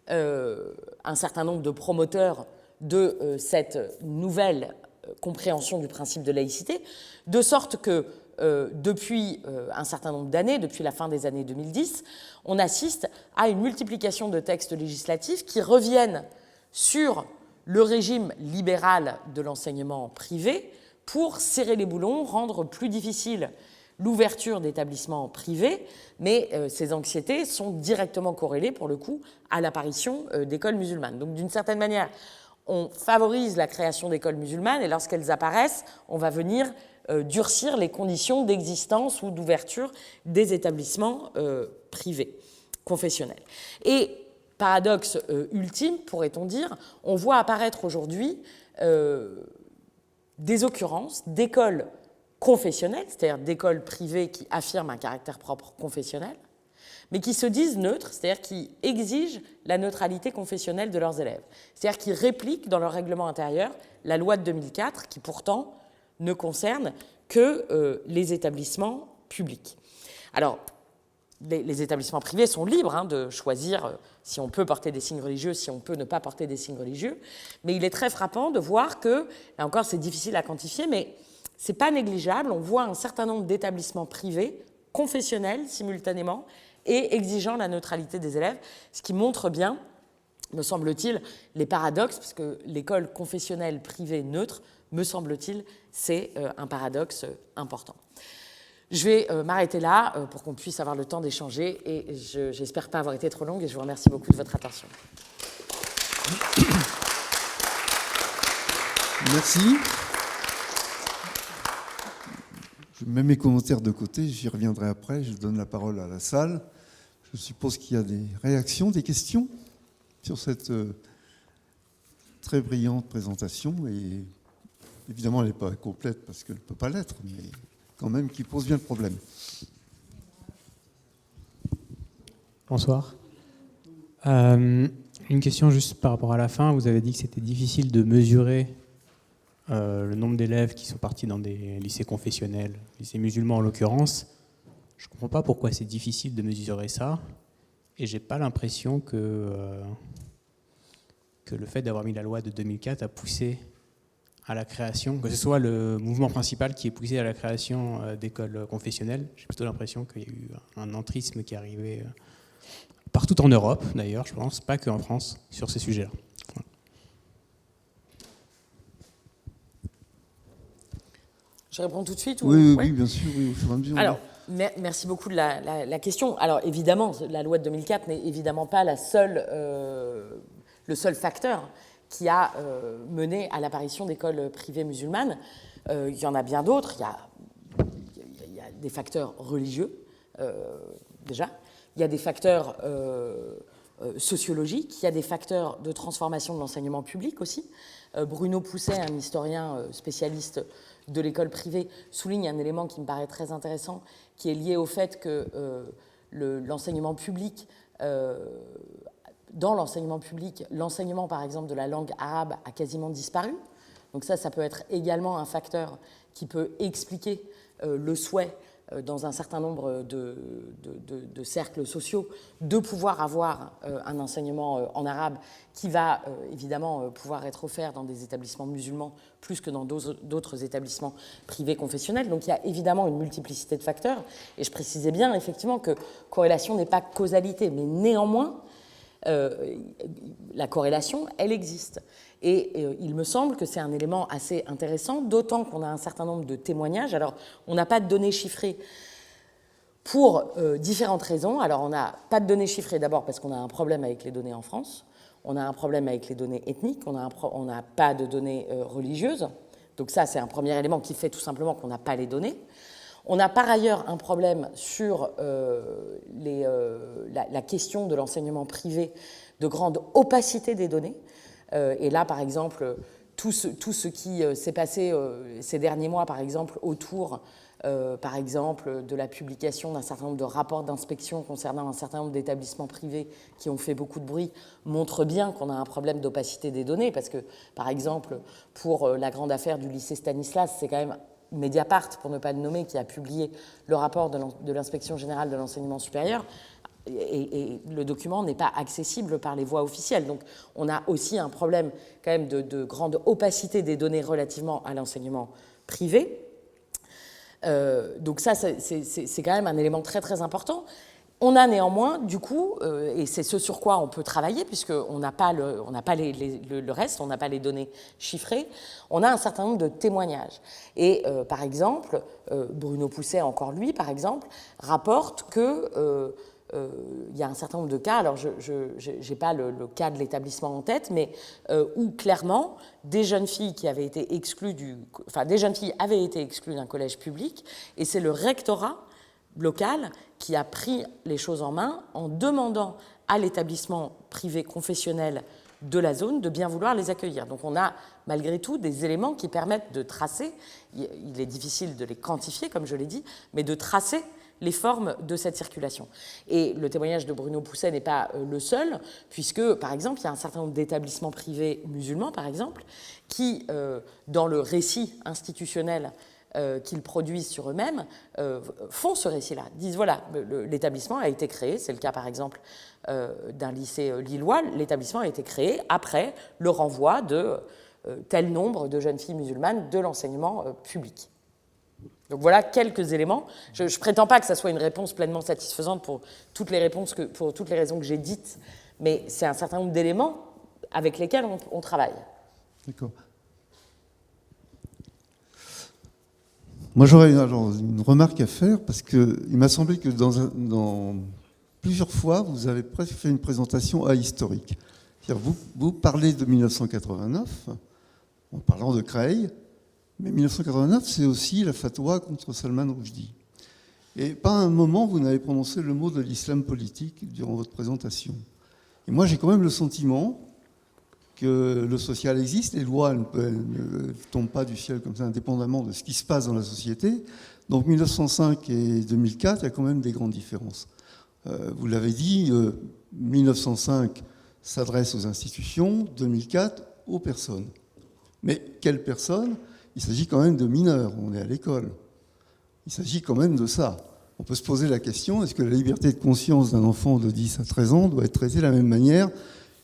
un certain nombre de promoteurs de cette nouvelle compréhension du principe de laïcité, de sorte que depuis un certain nombre d'années, depuis la fin des années 2010, on assiste à une multiplication de textes législatifs qui reviennent sur le régime libéral de l'enseignement privé pour serrer les boulons, rendre plus difficile l'ouverture d'établissements privés, mais ces anxiétés sont directement corrélées, pour le coup, à l'apparition d'écoles musulmanes. Donc, d'une certaine manière, on favorise la création d'écoles musulmanes, et lorsqu'elles apparaissent, on va venir durcir les conditions d'existence ou d'ouverture des établissements privés, confessionnels. Et, paradoxe ultime, pourrait-on dire, on voit apparaître aujourd'hui des occurrences d'écoles confessionnelles, c'est-à-dire d'écoles privées qui affirment un caractère propre confessionnel, mais qui se disent neutres, c'est-à-dire qui exigent la neutralité confessionnelle de leurs élèves, c'est-à-dire qui répliquent dans leur règlement intérieur la loi de 2004, qui pourtant ne concerne que les établissements publics. Alors, les établissements privés sont libres de choisir si on peut porter des signes religieux, si on peut ne pas porter des signes religieux, mais il est très frappant de voir que, là encore c'est difficile à quantifier, mais c'est pas négligeable, on voit un certain nombre d'établissements privés, confessionnels simultanément, et exigeant la neutralité des élèves, ce qui montre bien, me semble-t-il, les paradoxes, parce que l'école confessionnelle privée neutre, me semble-t-il, c'est un paradoxe important. Je vais m'arrêter là pour qu'on puisse avoir le temps d'échanger, et j'espère pas avoir été trop longue, et je vous remercie beaucoup de votre attention. Merci. Je mets mes commentaires de côté, j'y reviendrai après, je donne la parole à la salle. Je suppose qu'il y a des réactions, des questions sur cette très brillante présentation, et évidemment elle n'est pas complète parce qu'elle ne peut pas l'être, mais quand même qui pose bien le problème. Bonsoir. Une question juste par rapport à la fin. Vous avez dit que c'était difficile de mesurer le nombre d'élèves qui sont partis dans des lycées confessionnels, lycées musulmans en l'occurrence. Je ne comprends pas pourquoi c'est difficile de mesurer ça, et je n'ai pas l'impression que le fait d'avoir mis la loi de 2004 a poussé à la création, que ce soit le mouvement principal qui est poussé à la création d'écoles confessionnelles. J'ai plutôt l'impression qu'il y a eu un entrisme qui est arrivé partout en Europe, d'ailleurs, je pense, pas qu'en France, sur ces sujets-là. Voilà. Je réponds tout de suite ou... Oui, bien sûr, oui, au fur et à mesure. Alors, merci beaucoup de la question. Alors, évidemment, la loi de 2004 n'est évidemment pas le seul facteur qui a mené à l'apparition d'écoles privées musulmanes. Il y en a bien d'autres. Il y a des facteurs religieux, déjà. Il y a des facteurs sociologiques, il y a des facteurs de transformation de l'enseignement public aussi. Bruno Pousset, un historien spécialiste de l'école privée, souligne un élément qui me paraît très intéressant, qui est lié au fait que l'enseignement public, dans l'enseignement public, l'enseignement par exemple de la langue arabe a quasiment disparu. Donc ça peut être également un facteur qui peut expliquer le souhait dans un certain nombre de cercles sociaux de pouvoir avoir un enseignement en arabe qui va évidemment pouvoir être offert dans des établissements musulmans plus que dans d'autres établissements privés confessionnels. Donc il y a évidemment une multiplicité de facteurs, et je précisais bien effectivement que corrélation n'est pas causalité, mais néanmoins la corrélation, elle existe. Et il me semble que c'est un élément assez intéressant, d'autant qu'on a un certain nombre de témoignages. Alors, on n'a pas de données chiffrées pour différentes raisons. Alors, on n'a pas de données chiffrées d'abord parce qu'on a un problème avec les données en France, on a un problème avec les données ethniques, on n'a pas de données religieuses. Donc ça, c'est un premier élément qui fait tout simplement qu'on n'a pas les données. On a par ailleurs un problème sur la question de l'enseignement privé, de grande opacité des données. Et là, par exemple, tout ce qui s'est passé ces derniers mois, par exemple, autour, par exemple, de la publication d'un certain nombre de rapports d'inspection concernant un certain nombre d'établissements privés qui ont fait beaucoup de bruit, montre bien qu'on a un problème d'opacité des données, parce que, par exemple, pour la grande affaire du lycée Stanislas, c'est quand même Mediapart, pour ne pas le nommer, qui a publié le rapport de l'Inspection générale de l'enseignement supérieur, et le document n'est pas accessible par les voies officielles. Donc on a aussi un problème quand même de grande opacité des données relativement à l'enseignement privé. Donc ça, c'est quand même un élément très très important. On a néanmoins, du coup, et c'est ce sur quoi on peut travailler, puisqu'on n'a pas le reste, on n'a pas les données chiffrées, on a un certain nombre de témoignages. Et par exemple, Bruno Pousset, encore lui, par exemple, rapporte que il y a un certain nombre de cas, alors je n'ai pas le cas de l'établissement en tête, mais où clairement des jeunes filles qui avaient été exclues des jeunes filles avaient été exclues d'un collège public, et c'est le rectorat local qui a pris les choses en main en demandant à l'établissement privé confessionnel de la zone de bien vouloir les accueillir. Donc on a malgré tout des éléments qui permettent de tracer, il est difficile de les quantifier comme je l'ai dit, mais de tracer les formes de cette circulation. Et le témoignage de Bruno Pousset n'est pas le seul, puisque, par exemple, il y a un certain nombre d'établissements privés musulmans, par exemple, qui, dans le récit institutionnel qu'ils produisent sur eux-mêmes, font ce récit-là. Disent, voilà, l'établissement a été créé, c'est le cas, par exemple, d'un lycée lillois, l'établissement a été créé après le renvoi de tel nombre de jeunes filles musulmanes de l'enseignement public. Donc voilà quelques éléments. Je ne prétends pas que ça soit une réponse pleinement satisfaisante pour toutes les raisons que j'ai dites, mais c'est un certain nombre d'éléments avec lesquels on travaille. D'accord. Moi, j'aurais une remarque à faire, parce qu'il m'a semblé que dans plusieurs fois, vous avez presque fait une présentation ahistorique. C'est-à-dire, vous parlez de 1989, en parlant de Creil, mais 1989, c'est aussi la fatwa contre Salman Rushdie. Et pas un moment, vous n'avez prononcé le mot de l'islam politique durant votre présentation. Et moi, j'ai quand même le sentiment que le social existe, les lois ne tombent pas du ciel comme ça, indépendamment de ce qui se passe dans la société. Donc 1905 et 2004, il y a quand même des grandes différences. Vous l'avez dit, 1905 s'adresse aux institutions, 2004 aux personnes. Mais quelles personnes ? Il s'agit quand même de mineurs, on est à l'école. Il s'agit quand même de ça. On peut se poser la question, est-ce que la liberté de conscience d'un enfant de 10 à 13 ans doit être traitée de la même manière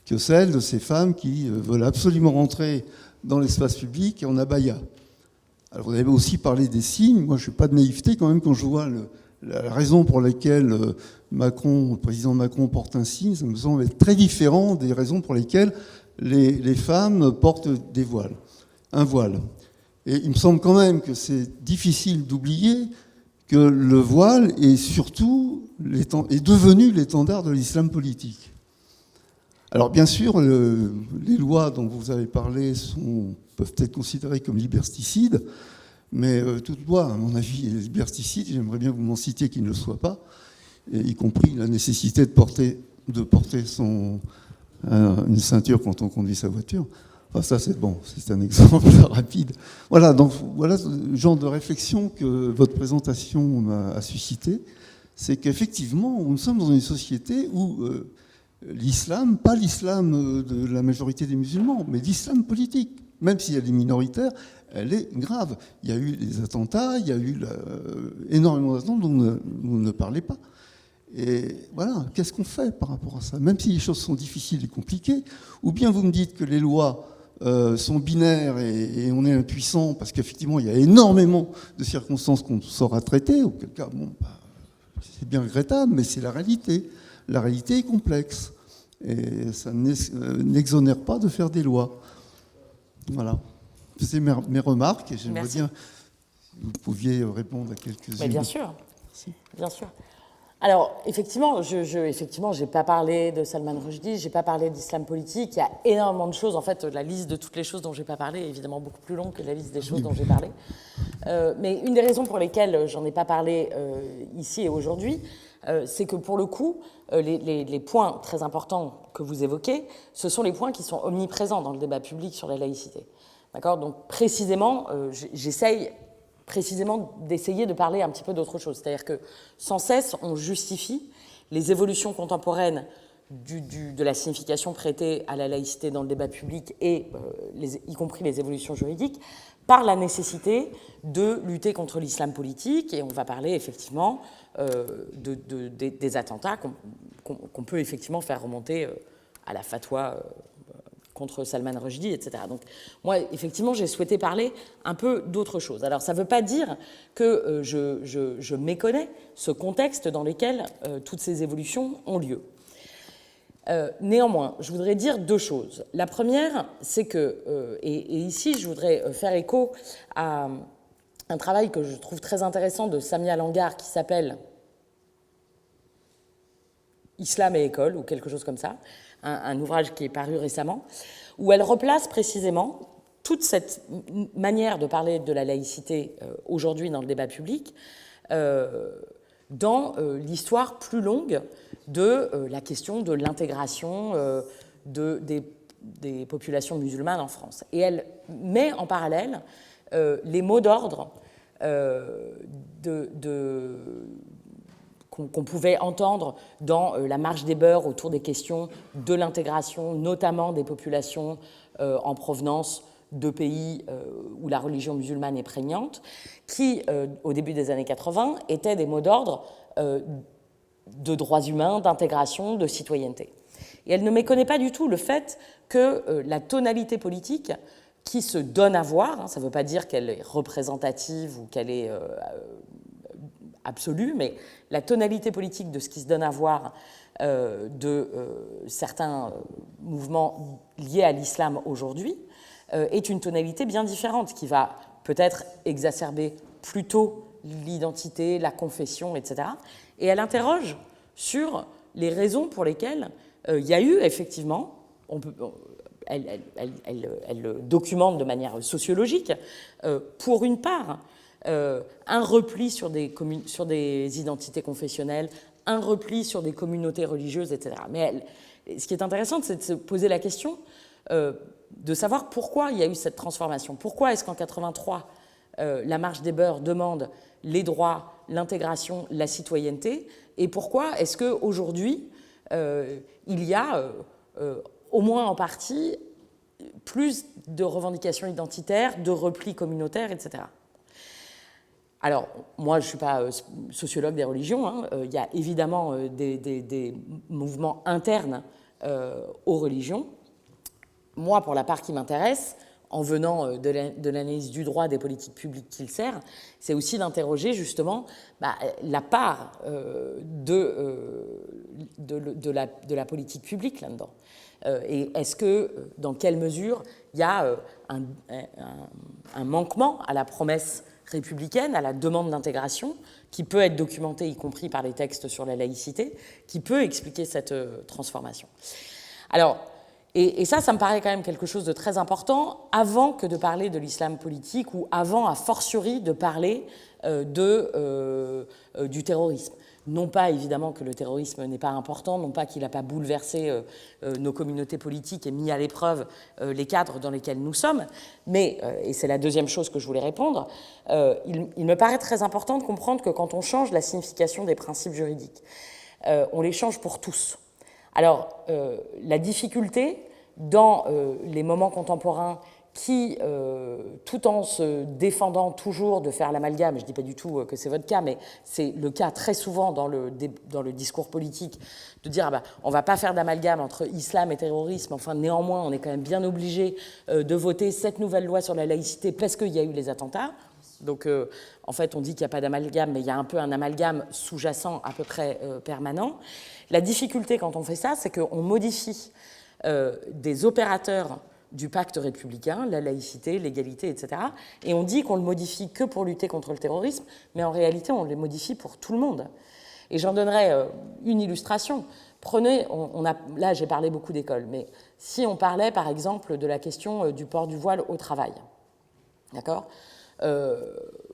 que celle de ces femmes qui veulent absolument rentrer dans l'espace public en abaya? Alors vous avez aussi parlé des signes. Moi, je ne suis pas de naïveté quand même quand je vois la raison pour laquelle le président Macron porte un signe. Ça me semble être très différent des raisons pour lesquelles les femmes portent un voile. Et il me semble quand même que c'est difficile d'oublier que le voile est surtout est devenu l'étendard de l'islam politique. Alors bien sûr, les lois dont vous avez parlé peuvent être considérées comme liberticides, mais toute loi, à mon avis, est liberticide. J'aimerais bien que vous m'en citiez qui ne le soit pas, y compris la nécessité de porter de porter une ceinture quand on conduit sa voiture. Enfin, ça, c'est bon, c'est un exemple rapide. Voilà, donc voilà le genre de réflexion que votre présentation a suscité. C'est qu'effectivement, nous sommes dans une société où l'islam, pas l'islam de la majorité des musulmans, mais l'islam politique, même si elle est minoritaire, elle est grave. Il y a eu des attentats, il y a eu énormément d'attentats dont vous ne parlez pas. Et voilà, qu'est-ce qu'on fait par rapport à ça? Même si les choses sont difficiles et compliquées, ou bien vous me dites que les lois sont binaires et on est impuissant parce qu'effectivement il y a énormément de circonstances qu'on saura traiter, auquel cas, bon, c'est bien regrettable, mais c'est la réalité. La réalité est complexe et ça n'exonère pas de faire des lois. Voilà. C'est mes remarques et j'aimerais bien que vous pouviez répondre à quelques-unes. Mais bien sûr, bien sûr. Alors, effectivement, j'ai pas parlé de Salman Rushdie, j'ai pas parlé d'islam politique. Il y a énormément de choses. En fait, la liste de toutes les choses dont j'ai pas parlé est évidemment beaucoup plus longue que la liste des choses dont j'ai parlé. Mais une des raisons pour lesquelles j'en ai pas parlé ici et aujourd'hui, c'est que pour le coup, les points très importants que vous évoquez, ce sont les points qui sont omniprésents dans le débat public sur la laïcité. D'accord ? Donc, précisément, j'essaye précisément d'essayer de parler un petit peu d'autre chose. C'est-à-dire que sans cesse, on justifie les évolutions contemporaines de la signification prêtée à la laïcité dans le débat public et y compris les évolutions juridiques par la nécessité de lutter contre l'islam politique. Et on va parler effectivement des attentats qu'on peut effectivement faire remonter à la fatwa contre Salman Rushdie, etc. Donc, moi, effectivement, j'ai souhaité parler un peu d'autre chose. Alors, ça ne veut pas dire que je méconnais ce contexte dans lequel toutes ces évolutions ont lieu. Néanmoins, je voudrais dire deux choses. La première, c'est que, et ici, je voudrais faire écho à un travail que je trouve très intéressant de Samia Langar qui s'appelle Islam et école, ou quelque chose comme ça, un ouvrage qui est paru récemment, où elle replace précisément toute cette manière de parler de la laïcité aujourd'hui dans le débat public dans l'histoire plus longue de la question de l'intégration des populations musulmanes en France. Et elle met en parallèle les mots d'ordre qu'on pouvait entendre dans la marche des beurs autour des questions de l'intégration, notamment des populations en provenance de pays où la religion musulmane est prégnante, qui, au début des années 80, étaient des mots d'ordre de droits humains, d'intégration, de citoyenneté. Et elle ne méconnaît pas du tout le fait que la tonalité politique qui se donne à voir, ça ne veut pas dire qu'elle est représentative ou qu'elle est absolue, mais la tonalité politique de ce qui se donne à voir de certains mouvements liés à l'islam aujourd'hui est une tonalité bien différente qui va peut-être exacerber plutôt l'identité, la confession, etc. Et elle interroge sur les raisons pour lesquelles il y a eu effectivement, elle documente de manière sociologique, pour une part, un repli sur des identités confessionnelles, un repli sur des communautés religieuses, etc. Mais ce qui est intéressant, c'est de se poser la question de savoir pourquoi il y a eu cette transformation. Pourquoi est-ce qu'en 83, la marche des beurs demande les droits, l'intégration, la citoyenneté, et pourquoi est-ce qu'aujourd'hui, il y a, au moins en partie, plus de revendications identitaires, de replis communautaires, etc. Alors, moi, je ne suis pas sociologue des religions, hein. Il y a évidemment des mouvements internes aux religions. Moi, pour la part qui m'intéresse, en venant de l'analyse du droit des politiques publiques qu'il sert, c'est aussi d'interroger justement la part de la politique publique là-dedans. Et est-ce que, dans quelle mesure, il y a un manquement à la promesse républicaine, à la demande d'intégration, qui peut être documentée, y compris par les textes sur la laïcité, qui peut expliquer cette transformation. Alors, et ça me paraît quand même quelque chose de très important, avant que de parler de l'islam politique, ou avant, a fortiori, de parler du terrorisme. Non pas, évidemment, que le terrorisme n'est pas important, non pas qu'il n'a pas bouleversé nos communautés politiques et mis à l'épreuve les cadres dans lesquels nous sommes, mais, et c'est la deuxième chose que je voulais répondre, il me paraît très important de comprendre que quand on change la signification des principes juridiques, on les change pour tous. Alors, la difficulté dans les moments contemporains qui, tout en se défendant toujours de faire l'amalgame, je ne dis pas du tout que c'est votre cas, mais c'est le cas très souvent dans le discours politique, de dire on ne va pas faire d'amalgame entre islam et terrorisme, enfin néanmoins on est quand même bien obligé de voter cette nouvelle loi sur la laïcité parce qu'il y a eu les attentats. Donc en fait on dit qu'il n'y a pas d'amalgame, mais il y a un peu un amalgame sous-jacent à peu près permanent. La difficulté quand on fait ça, c'est qu'on modifie des opérateurs du pacte républicain, la laïcité, l'égalité, etc. Et on dit qu'on le modifie que pour lutter contre le terrorisme, mais en réalité, on les modifie pour tout le monde. Et j'en donnerai une illustration. Prenez, là j'ai parlé beaucoup d'écoles, mais si on parlait par exemple de la question du port du voile au travail, d'accord ?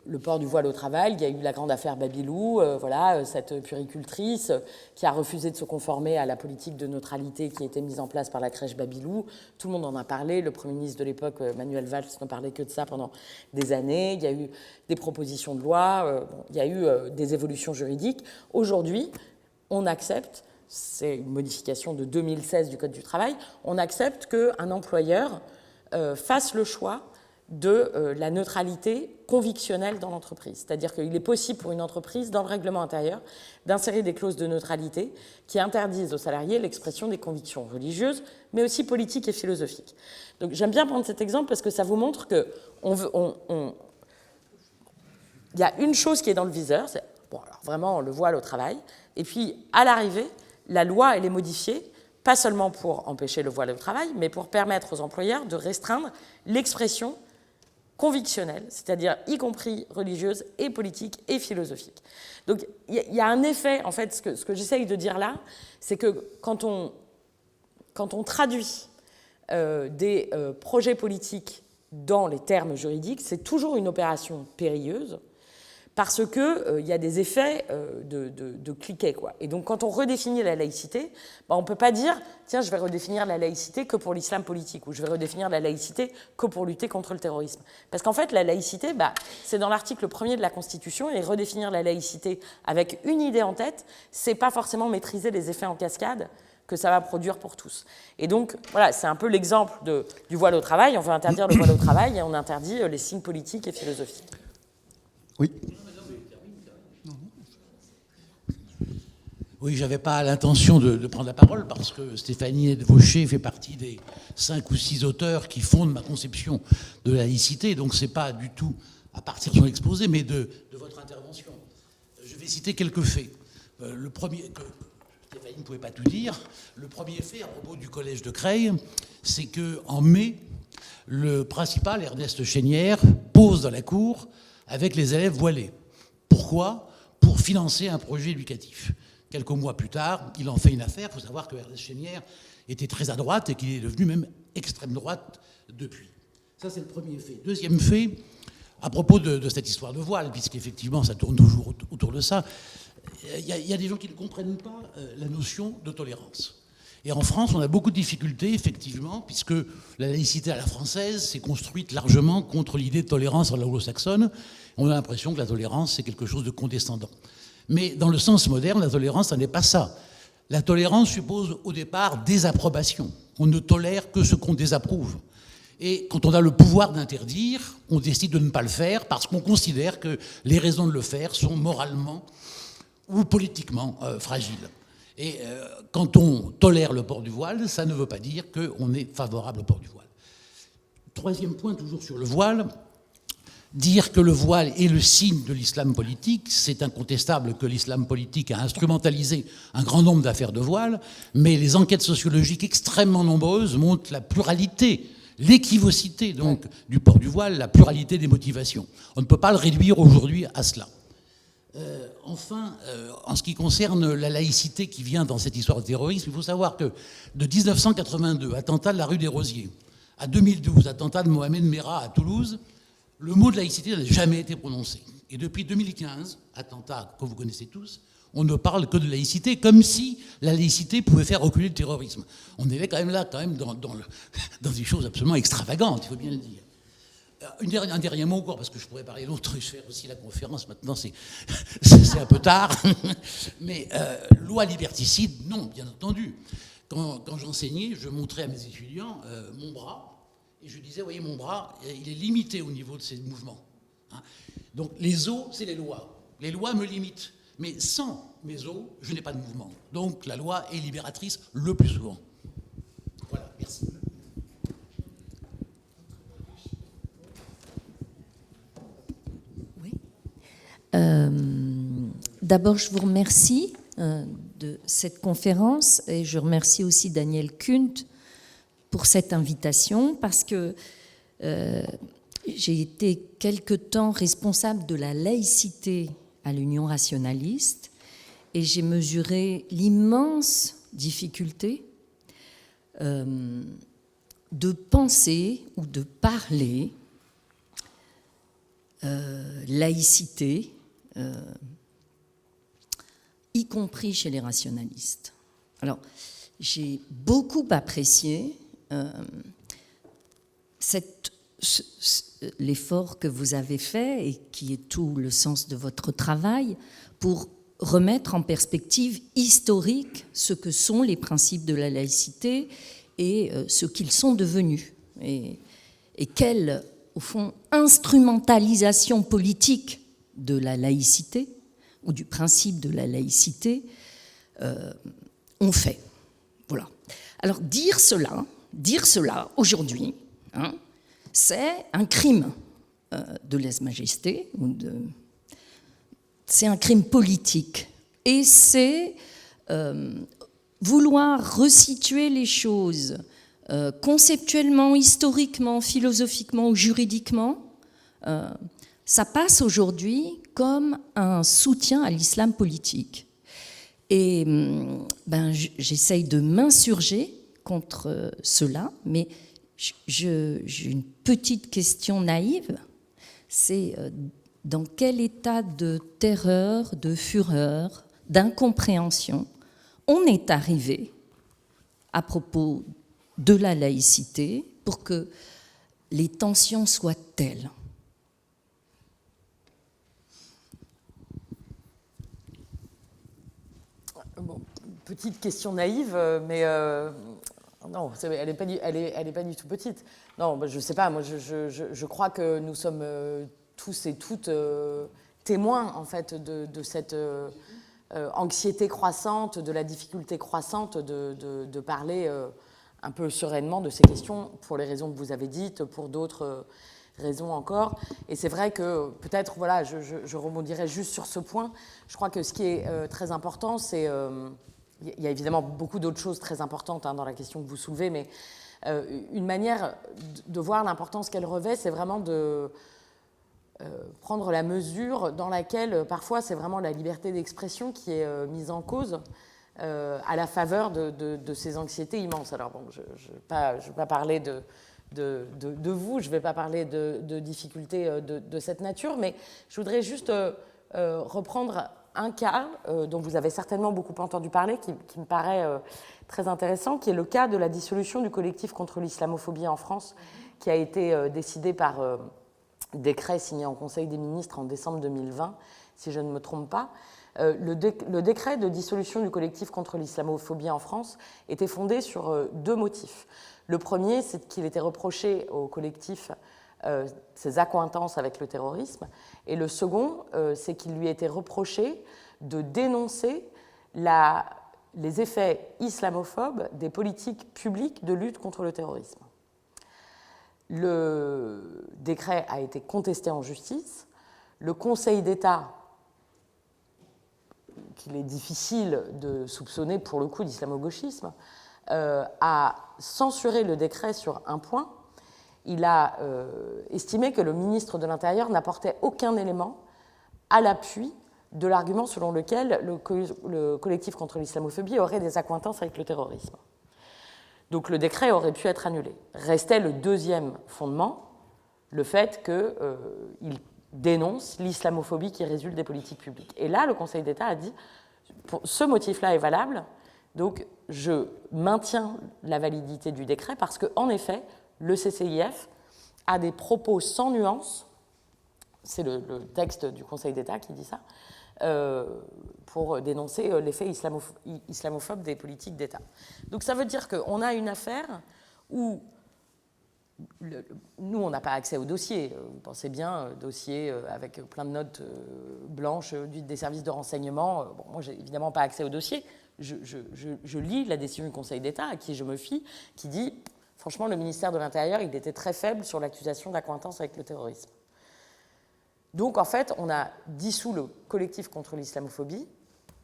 Le port du voile au travail, il y a eu la grande affaire Babilou, voilà, cette puéricultrice qui a refusé de se conformer à la politique de neutralité qui a été mise en place par la crèche Babilou. Tout le monde en a parlé, le Premier ministre de l'époque, Manuel Valls, ne parlait que de ça pendant des années. Il y a eu des propositions de loi, il y a eu des évolutions juridiques. Aujourd'hui, on accepte, c'est une modification de 2016 du Code du travail, on accepte qu'un employeur fasse le choix de la neutralité convictionnelle dans l'entreprise. C'est-à-dire qu'il est possible pour une entreprise, dans le règlement intérieur, d'insérer des clauses de neutralité qui interdisent aux salariés l'expression des convictions religieuses, mais aussi politiques et philosophiques. Donc j'aime bien prendre cet exemple parce que ça vous montre qu'il y a une chose qui est dans le viseur, c'est alors vraiment le voile au travail, et puis à l'arrivée, la loi elle est modifiée, pas seulement pour empêcher le voile au travail, mais pour permettre aux employeurs de restreindre l'expression convictionnelle, c'est-à-dire y compris religieuse et politique et philosophique. Donc il y a un effet, en fait, ce que j'essaye de dire là, c'est que quand on traduit des projets politiques dans les termes juridiques, c'est toujours une opération périlleuse, parce qu'il y a des effets de cliquet, quoi. Et donc, quand on redéfinit la laïcité, on ne peut pas dire « Tiens, je vais redéfinir la laïcité que pour l'islam politique » ou « Je vais redéfinir la laïcité que pour lutter contre le terrorisme ». Parce qu'en fait, la laïcité, c'est dans l'article 1er de la Constitution, et redéfinir la laïcité avec une idée en tête, ce n'est pas forcément maîtriser les effets en cascade que ça va produire pour tous. Et donc, voilà, c'est un peu l'exemple du voile au travail. On veut interdire le voile au travail et on interdit les signes politiques et philosophiques. Oui. Oui, je n'avais pas l'intention de prendre la parole parce que Stéphanie Vaucher fait partie des 5 ou 6 auteurs qui fondent ma conception de la laïcité. Donc, ce n'est pas du tout à partir de son exposé, mais de votre intervention. Je vais citer quelques faits. Le premier, que Stéphanie ne pouvait pas tout dire, le premier fait à propos du collège de Creil, c'est qu'en mai, le principal, Ernest Chénière, pose dans la cour avec les élèves voilés. Pourquoi ? Pour financer un projet éducatif. Quelques mois plus tard, il en fait une affaire. Il faut savoir que Ernest Chénière était très à droite et qu'il est devenu même extrême droite depuis. Ça, c'est le premier fait. Deuxième fait, à propos de cette histoire de voile, puisqu'effectivement, ça tourne toujours autour de ça, il y a des gens qui ne comprennent pas la notion de tolérance. Et en France, on a beaucoup de difficultés, effectivement, puisque la laïcité à la française s'est construite largement contre l'idée de tolérance à l'anglo-saxonne. On a l'impression que la tolérance, c'est quelque chose de condescendant. Mais dans le sens moderne, la tolérance, ça n'est pas ça. La tolérance suppose au départ désapprobation. On ne tolère que ce qu'on désapprouve. Et quand on a le pouvoir d'interdire, on décide de ne pas le faire parce qu'on considère que les raisons de le faire sont moralement ou politiquement fragiles. Et quand on tolère le port du voile, ça ne veut pas dire qu'on est favorable au port du voile. Troisième point, toujours sur le voile. Dire que le voile est le signe de l'islam politique, c'est incontestable que l'islam politique a instrumentalisé un grand nombre d'affaires de voile, mais les enquêtes sociologiques extrêmement nombreuses montrent la pluralité, l'équivocité donc du port du voile, la pluralité des motivations. On ne peut pas le réduire aujourd'hui à cela. Enfin, en ce qui concerne la laïcité qui vient dans cette histoire de terrorisme, il faut savoir que de 1982, attentat de la rue des Rosiers, à 2012, attentat de Mohamed Merah à Toulouse, le mot de laïcité n'a jamais été prononcé. Et depuis 2015, attentat que vous connaissez tous, On ne parle que de laïcité, comme si la laïcité pouvait faire reculer le terrorisme. On est quand même là, dans des choses absolument extravagantes, il faut bien le dire. Un dernier mot encore, parce que je pourrais parler l'autre et faire aussi la conférence, maintenant c'est un peu tard. Mais loi liberticide, non, bien entendu. Quand j'enseignais, je montrais à mes étudiants mon bras, et je disais, voyez, mon bras, il est limité au niveau de ces mouvements. Hein. Donc les os, c'est les lois. Les lois me limitent. Mais sans mes os, je n'ai pas de mouvement. Donc la loi est libératrice le plus souvent. Voilà, merci. D'abord, je vous remercie de cette conférence et je remercie aussi Daniel Kuhn pour cette invitation parce que j'ai été quelque temps responsable de la laïcité à l'Union rationaliste et j'ai mesuré l'immense difficulté de penser ou de parler laïcité, y compris chez les rationalistes. Alors, j'ai beaucoup apprécié l'effort que vous avez fait et qui est tout le sens de votre travail pour remettre en perspective historique ce que sont les principes de la laïcité et ce qu'ils sont devenus et quelle, au fond, instrumentalisation politique de la laïcité ou du principe de la laïcité on fait. Voilà. Alors dire cela aujourd'hui, hein, c'est un crime de lèse-majesté, c'est un crime politique et c'est vouloir resituer les choses conceptuellement, historiquement, philosophiquement ou juridiquement. Ça passe aujourd'hui comme un soutien à l'islam politique. Et j'essaye de m'insurger contre cela, mais j'ai une petite question naïve, c'est dans quel état de terreur, de fureur, d'incompréhension on est arrivé à propos de la laïcité pour que les tensions soient telles. Bon, petite question naïve, mais non, elle n'est pas du tout petite. Non, je ne sais pas, moi je crois que nous sommes tous et toutes témoins en fait de cette anxiété croissante, de la difficulté croissante de parler un peu sereinement de ces questions, pour les raisons que vous avez dites, pour d'autres raisons encore. Et c'est vrai que peut-être, voilà, je rebondirai juste sur ce point. Je crois que ce qui est très important, c'est... il y a évidemment beaucoup d'autres choses très importantes dans la question que vous soulevez, mais une manière de voir l'importance qu'elle revêt, c'est vraiment de prendre la mesure dans laquelle, parfois, c'est vraiment la liberté d'expression qui est mise en cause à la faveur de ces anxiétés immenses. Alors bon, je ne vais pas parler de vous, je ne vais pas parler de difficultés de cette nature, mais je voudrais juste reprendre un cas dont vous avez certainement beaucoup entendu parler, qui me paraît très intéressant, qui est le cas de la dissolution du collectif contre l'islamophobie en France, qui a été décidé par décret signé en Conseil des ministres en décembre 2020, si je ne me trompe pas. Le décret de dissolution du collectif contre l'islamophobie en France était fondé sur deux motifs. Le premier, c'est qu'il était reproché au collectif ses accointances avec le terrorisme. Et le second, c'est qu'il lui était reproché de dénoncer les effets islamophobes des politiques publiques de lutte contre le terrorisme. Le décret a été contesté en justice. Le Conseil d'État, qu'il est difficile de soupçonner pour le coup d'islamo-gauchisme, a censuré le décret sur un point. Il a estimé que le ministre de l'Intérieur n'apportait aucun élément à l'appui de l'argument selon lequel le collectif contre l'islamophobie aurait des accointances avec le terrorisme. Donc le décret aurait pu être annulé. Restait le deuxième fondement, le fait qu'il dénonce l'islamophobie qui résulte des politiques publiques. Et là, le Conseil d'État a dit, ce motif-là est valable, donc je maintiens la validité du décret parce qu'en effet, le CCIF a des propos sans nuance, c'est le texte du Conseil d'État qui dit ça, pour dénoncer l'effet islamophobe des politiques d'État. Donc ça veut dire qu'on a une affaire où nous, on n'a pas accès au dossier. Vous pensez bien, dossier avec plein de notes blanches des services de renseignement. Bon, moi, j'ai évidemment pas accès au dossier. Je lis la décision du Conseil d'État à qui je me fie, qui dit, franchement, le ministère de l'Intérieur, il était très faible sur l'accusation d'accointance avec le terrorisme. Donc, en fait, on a dissous le collectif contre l'islamophobie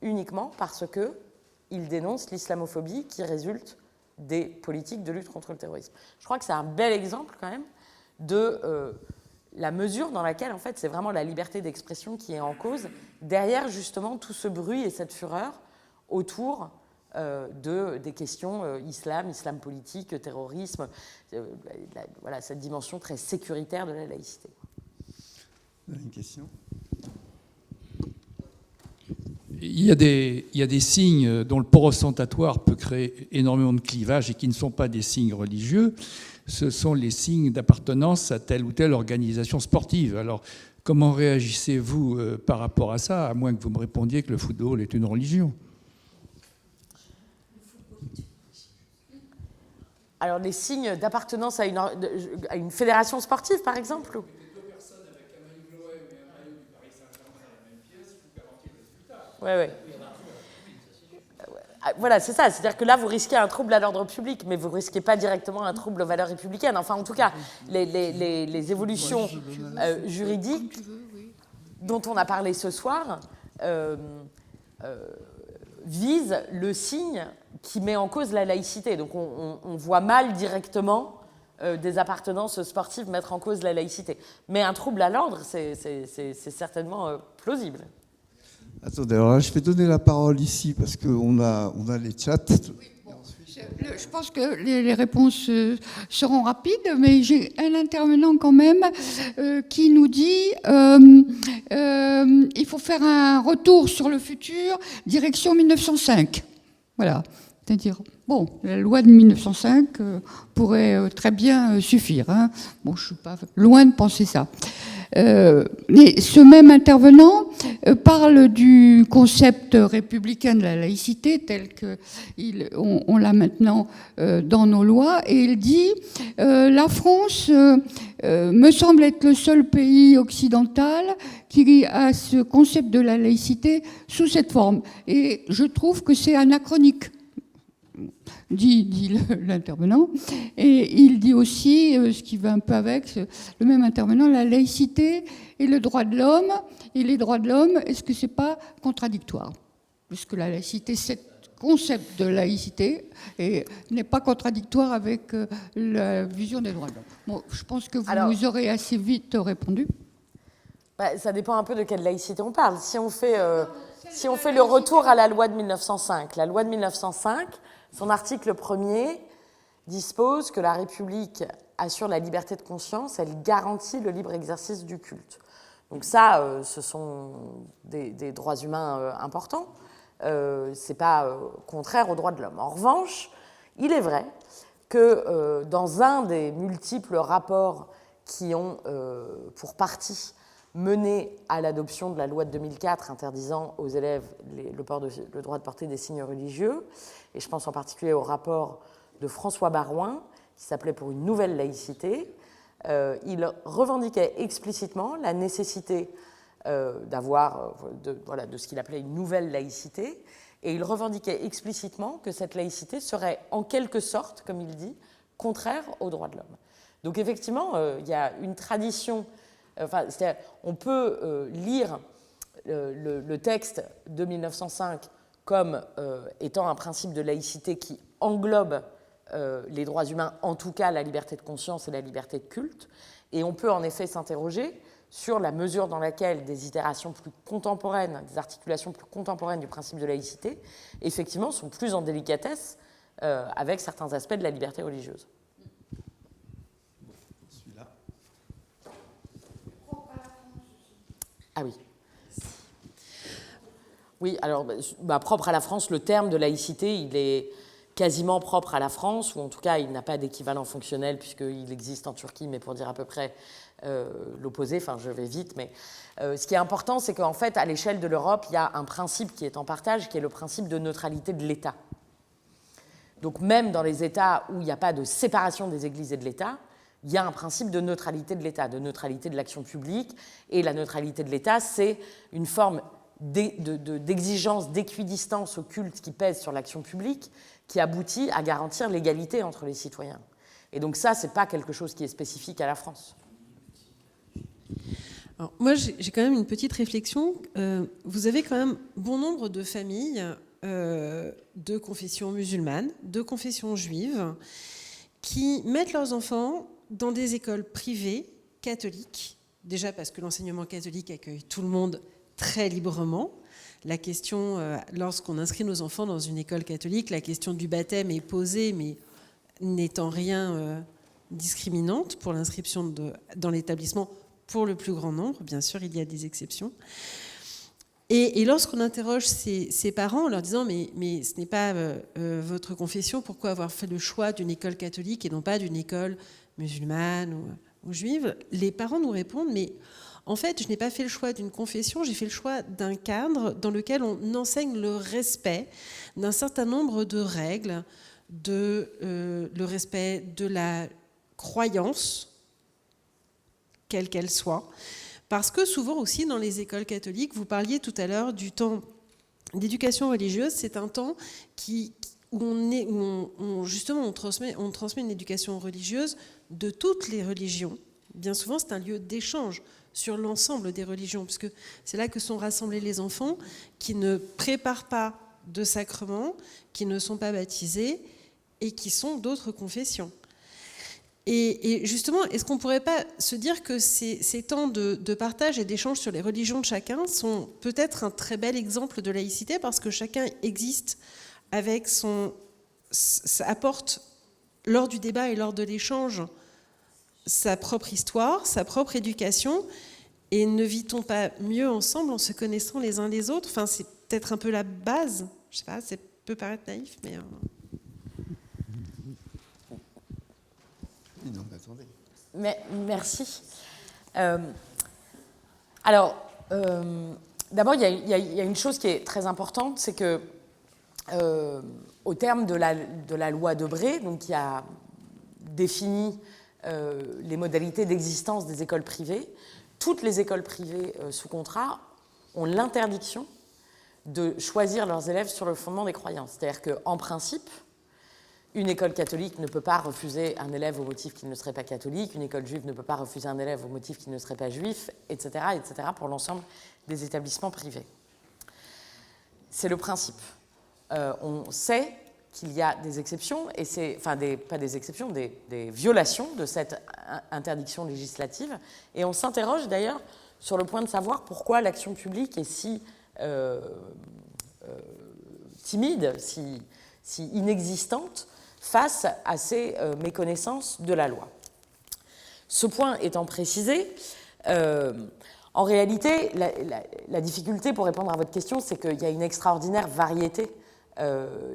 uniquement parce qu'il dénonce l'islamophobie qui résulte des politiques de lutte contre le terrorisme. Je crois que c'est un bel exemple, quand même, de la mesure dans laquelle, en fait, c'est vraiment la liberté d'expression qui est en cause, derrière, justement, tout ce bruit et cette fureur autour des questions islam politique, terrorisme, voilà, cette dimension très sécuritaire de la laïcité. Une question ? Il y a des signes dont le port ostentatoire peut créer énormément de clivages et qui ne sont pas des signes religieux. Ce sont les signes d'appartenance à telle ou telle organisation sportive. Alors, comment réagissez-vous par rapport à ça, à moins que vous me répondiez que le football est une religion ? Alors, les signes d'appartenance à une fédération sportive, par exemple ? Oui. Voilà, c'est ça. C'est-à-dire que là, vous risquez un trouble à l'ordre public, mais vous ne risquez pas directement un trouble aux valeurs républicaines. Enfin, en tout cas, les évolutions juridiques dont on a parlé ce soir visent le signe qui met en cause la laïcité. Donc, on voit mal directement des appartenances sportives mettre en cause la laïcité. Mais un trouble à l'ordre, c'est certainement plausible. Attendez, alors là, je vais donner la parole ici parce qu'on a les chats. Oui, bon, je pense que les réponses seront rapides, mais j'ai un intervenant quand même qui nous dit il faut faire un retour sur le futur, direction 1905. Voilà, c'est-à-dire, bon, la loi de 1905 pourrait très bien suffire. Hein. Bon, je ne suis pas loin de penser ça. Mais ce même intervenant parle du concept républicain de la laïcité tel qu'on l'a maintenant dans nos lois, et il dit la France me semble être le seul pays occidental qui a ce concept de la laïcité sous cette forme, et je trouve que c'est anachronique. Dit l'intervenant. Et il dit aussi, ce qui va un peu avec, le même intervenant, la laïcité et le droit de l'homme. Et les droits de l'homme, est-ce que c'est pas contradictoire ? Puisque la laïcité, ce concept de laïcité n'est pas contradictoire avec la vision des droits de l'homme. Bon, je pense que vous aurez assez vite répondu. Ça dépend un peu de quelle laïcité on parle. Si on fait le retour à la loi de 1905, la loi de 1905, son article 1er dispose que la République assure la liberté de conscience, elle garantit le libre exercice du culte. Donc ça, ce sont des droits humains importants. Ce n'est pas contraire aux droits de l'homme. En revanche, il est vrai que dans un des multiples rapports qui ont pour partie mené à l'adoption de la loi de 2004 interdisant aux élèves le droit de porter des signes religieux, et je pense en particulier au rapport de François Baroin, qui s'appelait « Pour une nouvelle laïcité », il revendiquait explicitement la nécessité d'avoir de ce qu'il appelait une nouvelle laïcité, et il revendiquait explicitement que cette laïcité serait en quelque sorte, comme il dit, contraire aux droits de l'homme. Donc effectivement, il y a une tradition. C'est-à-dire, on peut lire le texte de 1905 comme étant un principe de laïcité qui englobe les droits humains, en tout cas la liberté de conscience et la liberté de culte. Et on peut en effet s'interroger sur la mesure dans laquelle des itérations plus contemporaines, des articulations plus contemporaines du principe de laïcité, effectivement, sont plus en délicatesse avec certains aspects de la liberté religieuse. Ah oui. Oui, alors, propre à la France, le terme de laïcité, il est quasiment propre à la France, ou en tout cas, il n'a pas d'équivalent fonctionnel, puisqu'il existe en Turquie, mais pour dire à peu près l'opposé, enfin, je vais vite, mais ce qui est important, c'est qu'en fait, à l'échelle de l'Europe, il y a un principe qui est en partage, qui est le principe de neutralité de l'État. Donc, même dans les États où il n'y a pas de séparation des églises et de l'État, il y a un principe de neutralité de l'État, de neutralité de l'action publique, et la neutralité de l'État, c'est une forme d'exigence d'équidistance au culte qui pèse sur l'action publique, qui aboutit à garantir l'égalité entre les citoyens. Et donc ça, ce n'est pas quelque chose qui est spécifique à la France. Alors, moi, j'ai quand même une petite réflexion. Vous avez quand même bon nombre de familles de confession musulmane, de confession juive, qui mettent leurs enfants dans des écoles privées catholiques, déjà parce que l'enseignement catholique accueille tout le monde très librement. La question, lorsqu'on inscrit nos enfants dans une école catholique, la question du baptême est posée, mais n'étant rien discriminante pour l'inscription dans l'établissement pour le plus grand nombre. Bien sûr, il y a des exceptions. Et lorsqu'on interroge ces parents en leur disant « mais ce n'est pas votre confession, pourquoi avoir fait le choix d'une école catholique et non pas d'une école musulmane ou juive ?» Les parents nous répondent « mais en fait, je n'ai pas fait le choix d'une confession, j'ai fait le choix d'un cadre dans lequel on enseigne le respect d'un certain nombre de règles, le respect de la croyance, quelle qu'elle soit. Parce que souvent aussi dans les écoles catholiques, vous parliez tout à l'heure du temps d'éducation religieuse, c'est un temps où justement on transmet une éducation religieuse de toutes les religions. Bien souvent, c'est un lieu d'échange sur l'ensemble des religions, puisque c'est là que sont rassemblés les enfants qui ne préparent pas de sacrement, qui ne sont pas baptisés et qui sont d'autres confessions. Et justement, est-ce qu'on ne pourrait pas se dire que ces temps de partage et d'échange sur les religions de chacun sont peut-être un très bel exemple de laïcité, parce que chacun existe avec apporte lors du débat et lors de l'échange sa propre histoire, sa propre éducation, et ne vit-on pas mieux ensemble en se connaissant les uns les autres? Enfin, c'est peut-être un peu la base, je sais pas, ça peut paraître naïf, mais... Non, mais attendez. Mais, merci. Alors, d'abord, il y a une chose qui est très importante, c'est que au terme de la loi Debré, donc qui a défini les modalités d'existence des écoles privées, toutes les écoles privées sous contrat ont l'interdiction de choisir leurs élèves sur le fondement des croyances. C'est-à-dire qu'en principe, une école catholique ne peut pas refuser un élève au motif qu'il ne serait pas catholique, une école juive ne peut pas refuser un élève au motif qu'il ne serait pas juif, etc., pour l'ensemble des établissements privés. C'est le principe. On sait qu'il y a des exceptions, et pas des exceptions, des violations de cette interdiction législative, et on s'interroge d'ailleurs sur le point de savoir pourquoi l'action publique est si timide, si inexistante, face à ces méconnaissances de la loi. Ce point étant précisé, en réalité, la difficulté pour répondre à votre question, c'est qu'il y a une extraordinaire variété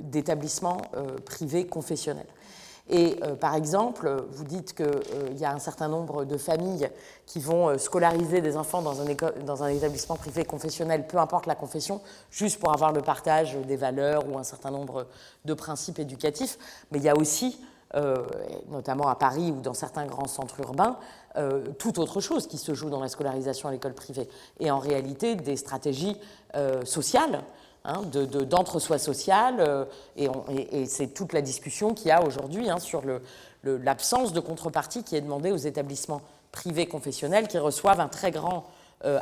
d'établissements privés confessionnels. Et par exemple, vous dites qu'il y a un certain nombre de familles qui vont scolariser des enfants dans un établissement privé confessionnel, peu importe la confession, juste pour avoir le partage des valeurs ou un certain nombre de principes éducatifs. Mais il y a aussi, notamment à Paris ou dans certains grands centres urbains, toute autre chose qui se joue dans la scolarisation à l'école privée. Et en réalité, des stratégies sociales, d'entre-soi social, et c'est toute la discussion qu'il y a aujourd'hui sur l'absence de contrepartie qui est demandée aux établissements privés confessionnels qui reçoivent un très grand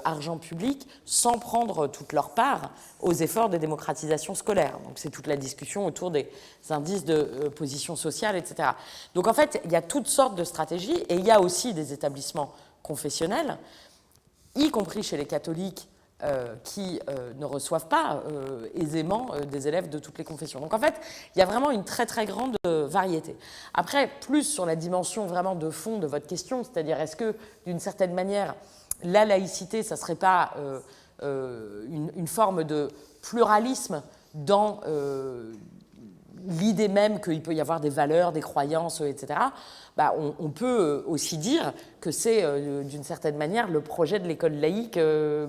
argent public sans prendre toute leur part aux efforts de démocratisation scolaire. Donc c'est toute la discussion autour des indices de position sociale, etc. Donc en fait, il y a toutes sortes de stratégies, et il y a aussi des établissements confessionnels, y compris chez les catholiques, qui ne reçoivent pas aisément des élèves de toutes les confessions. Donc en fait, il y a vraiment une très très grande variété. Après, plus sur la dimension vraiment de fond de votre question, c'est-à-dire est-ce que d'une certaine manière, la laïcité, ça ne serait pas une forme de pluralisme dans l'idée même qu'il peut y avoir des valeurs, des croyances, etc., bah, on peut aussi dire que c'est, d'une certaine manière, le projet de l'école laïque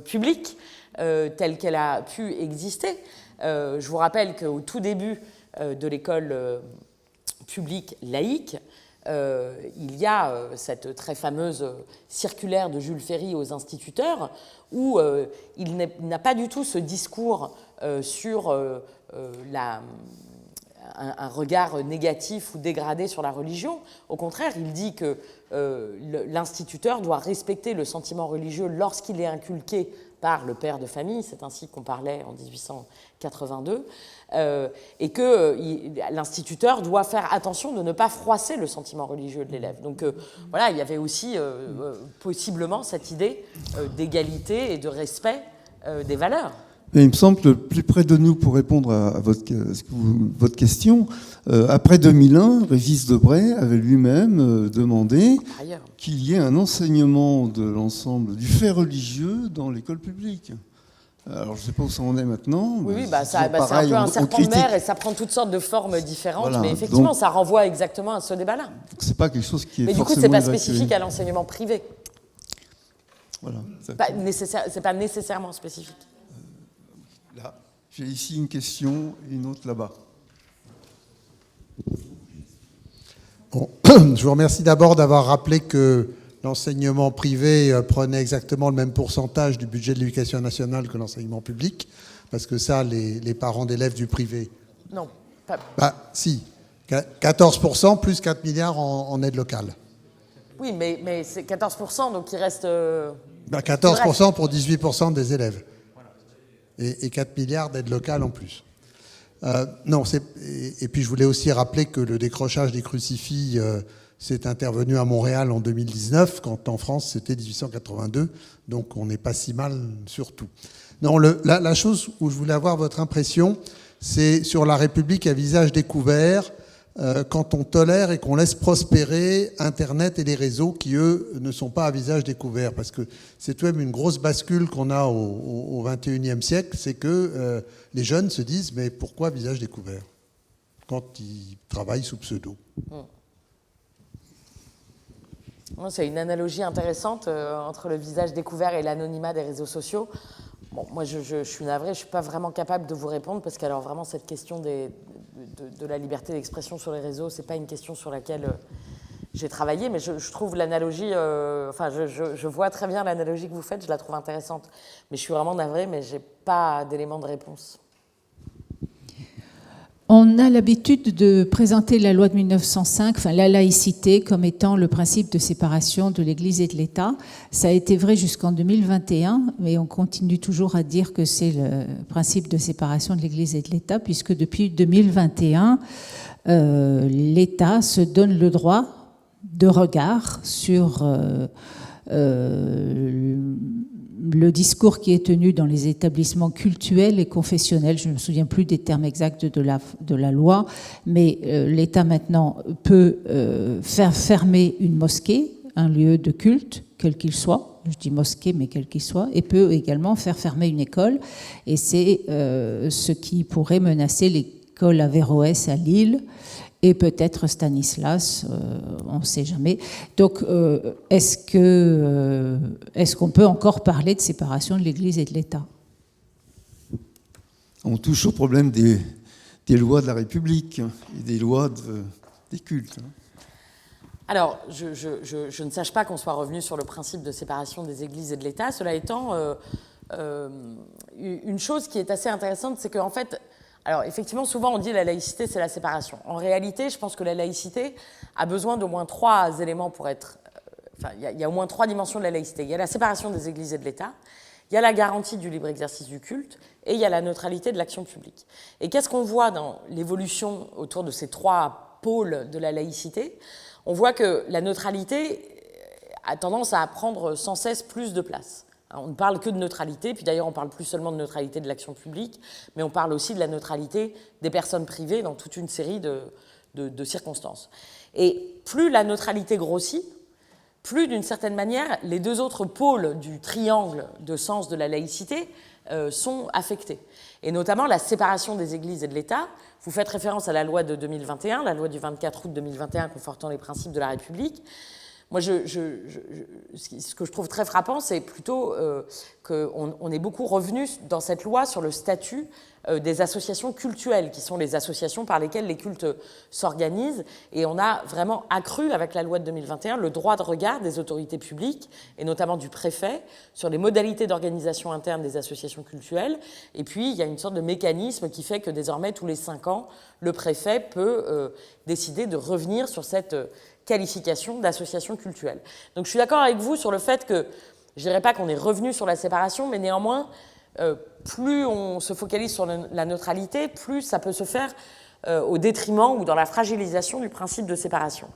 publique, telle qu'elle a pu exister. Je vous rappelle qu'au tout début de l'école publique laïque, il y a cette très fameuse circulaire de Jules Ferry aux instituteurs, où il n'a pas du tout ce discours sur un regard négatif ou dégradé sur la religion. Au contraire, il dit que l'instituteur doit respecter le sentiment religieux lorsqu'il est inculqué par le père de famille, c'est ainsi qu'on parlait en 1882, et que l'instituteur doit faire attention de ne pas froisser le sentiment religieux de l'élève. Donc voilà, il y avait aussi possiblement cette idée d'égalité et de respect des valeurs. Mais il me semble que plus près de nous pour répondre à votre question, après 2001, Régis Debray avait lui-même demandé qu'il y ait un enseignement de l'ensemble du fait religieux dans l'école publique. Alors je ne sais pas où ça en est maintenant. Oui, bah, c'est un peu un serpent de mer et ça prend toutes sortes de formes différentes, voilà, mais effectivement, donc, ça renvoie exactement à ce débat-là. C'est pas quelque chose qui est mais du coup, c'est pas spécifique à l'enseignement privé. Voilà. C'est pas nécessairement spécifique. Là, j'ai ici une question et une autre là-bas. Bon, je vous remercie d'abord d'avoir rappelé que l'enseignement privé prenait exactement le même pourcentage du budget de l'éducation nationale que l'enseignement public, parce que ça, les parents d'élèves du privé... Non, pas... Bah, si, 14% plus 4 milliards en aide locale. Oui, mais c'est 14%, donc il reste... 14% pour 18% des élèves. Et 4 milliards d'aide locale en plus. Non, et puis je voulais aussi rappeler que le décrochage des crucifix c'est intervenu à Montréal en 2019, quand en France c'était 1882, donc on n'est pas si mal sur tout. Non, la chose où je voulais avoir votre impression, c'est sur la République à visage découvert, quand on tolère et qu'on laisse prospérer Internet et les réseaux qui, eux, ne sont pas à visage découvert. Parce que c'est tout de même une grosse bascule qu'on a au XXIe siècle, c'est que les jeunes se disent « mais pourquoi visage découvert ?» quand ils travaillent sous pseudo. C'est une analogie intéressante entre le visage découvert et l'anonymat des réseaux sociaux. Bon, moi, je suis navrée, je ne suis pas vraiment capable de vous répondre, parce qu'alors vraiment, cette question de la liberté d'expression sur les réseaux, ce n'est pas une question sur laquelle j'ai travaillé, mais je trouve l'analogie, je vois très bien l'analogie que vous faites, je la trouve intéressante. Mais je suis vraiment navrée, mais je n'ai pas d'éléments de réponse. On a l'habitude de présenter la loi de 1905, enfin la laïcité, comme étant le principe de séparation de l'Église et de l'État. Ça a été vrai jusqu'en 2021, mais on continue toujours à dire que c'est le principe de séparation de l'Église et de l'État, puisque depuis 2021, l'État se donne le droit de regard sur le discours qui est tenu dans les établissements cultuels et confessionnels. Je ne me souviens plus des termes exacts de la loi, mais l'État maintenant peut faire fermer une mosquée, un lieu de culte, quel qu'il soit, je dis mosquée, mais quel qu'il soit, et peut également faire fermer une école, et c'est ce qui pourrait menacer l'école Averroès à Lille, et peut-être Stanislas, on ne sait jamais. Donc, est-ce qu'on peut encore parler de séparation de l'Église et de l'État ? On touche au problème des lois de la République et des lois des cultes. Alors, je ne sache pas qu'on soit revenu sur le principe de séparation des Églises et de l'État. Cela étant, une chose qui est assez intéressante, c'est qu'en fait, alors effectivement, souvent on dit la laïcité, c'est la séparation. En réalité, je pense que la laïcité a besoin d'au moins 3 éléments pour être... il y a au moins 3 dimensions de la laïcité. Il y a la séparation des Églises et de l'État, il y a la garantie du libre exercice du culte, et il y a la neutralité de l'action publique. Et qu'est-ce qu'on voit dans l'évolution autour de ces 3 pôles de la laïcité ? On voit que la neutralité a tendance à prendre sans cesse plus de place. On ne parle que de neutralité, puis d'ailleurs on ne parle plus seulement de neutralité de l'action publique, mais on parle aussi de la neutralité des personnes privées dans toute une série de circonstances. Et plus la neutralité grossit, plus d'une certaine manière, les deux autres pôles du triangle de sens de la laïcité sont affectés. Et notamment la séparation des églises et de l'État. Vous faites référence à la loi de 2021, la loi du 24 août 2021 confortant les principes de la République. Moi, ce que je trouve très frappant, c'est plutôt qu'on est beaucoup revenu dans cette loi sur le statut des associations cultuelles, qui sont les associations par lesquelles les cultes s'organisent. Et on a vraiment accru, avec la loi de 2021, le droit de regard des autorités publiques, et notamment du préfet, sur les modalités d'organisation interne des associations cultuelles. Et puis, il y a une sorte de mécanisme qui fait que désormais, tous les 5 ans, le préfet peut décider de revenir sur cette qualification d'association cultuelle. Donc je suis d'accord avec vous sur le fait que, je ne dirais pas qu'on est revenu sur la séparation, mais néanmoins, plus on se focalise sur la neutralité, plus ça peut se faire au détriment ou dans la fragilisation du principe de séparation.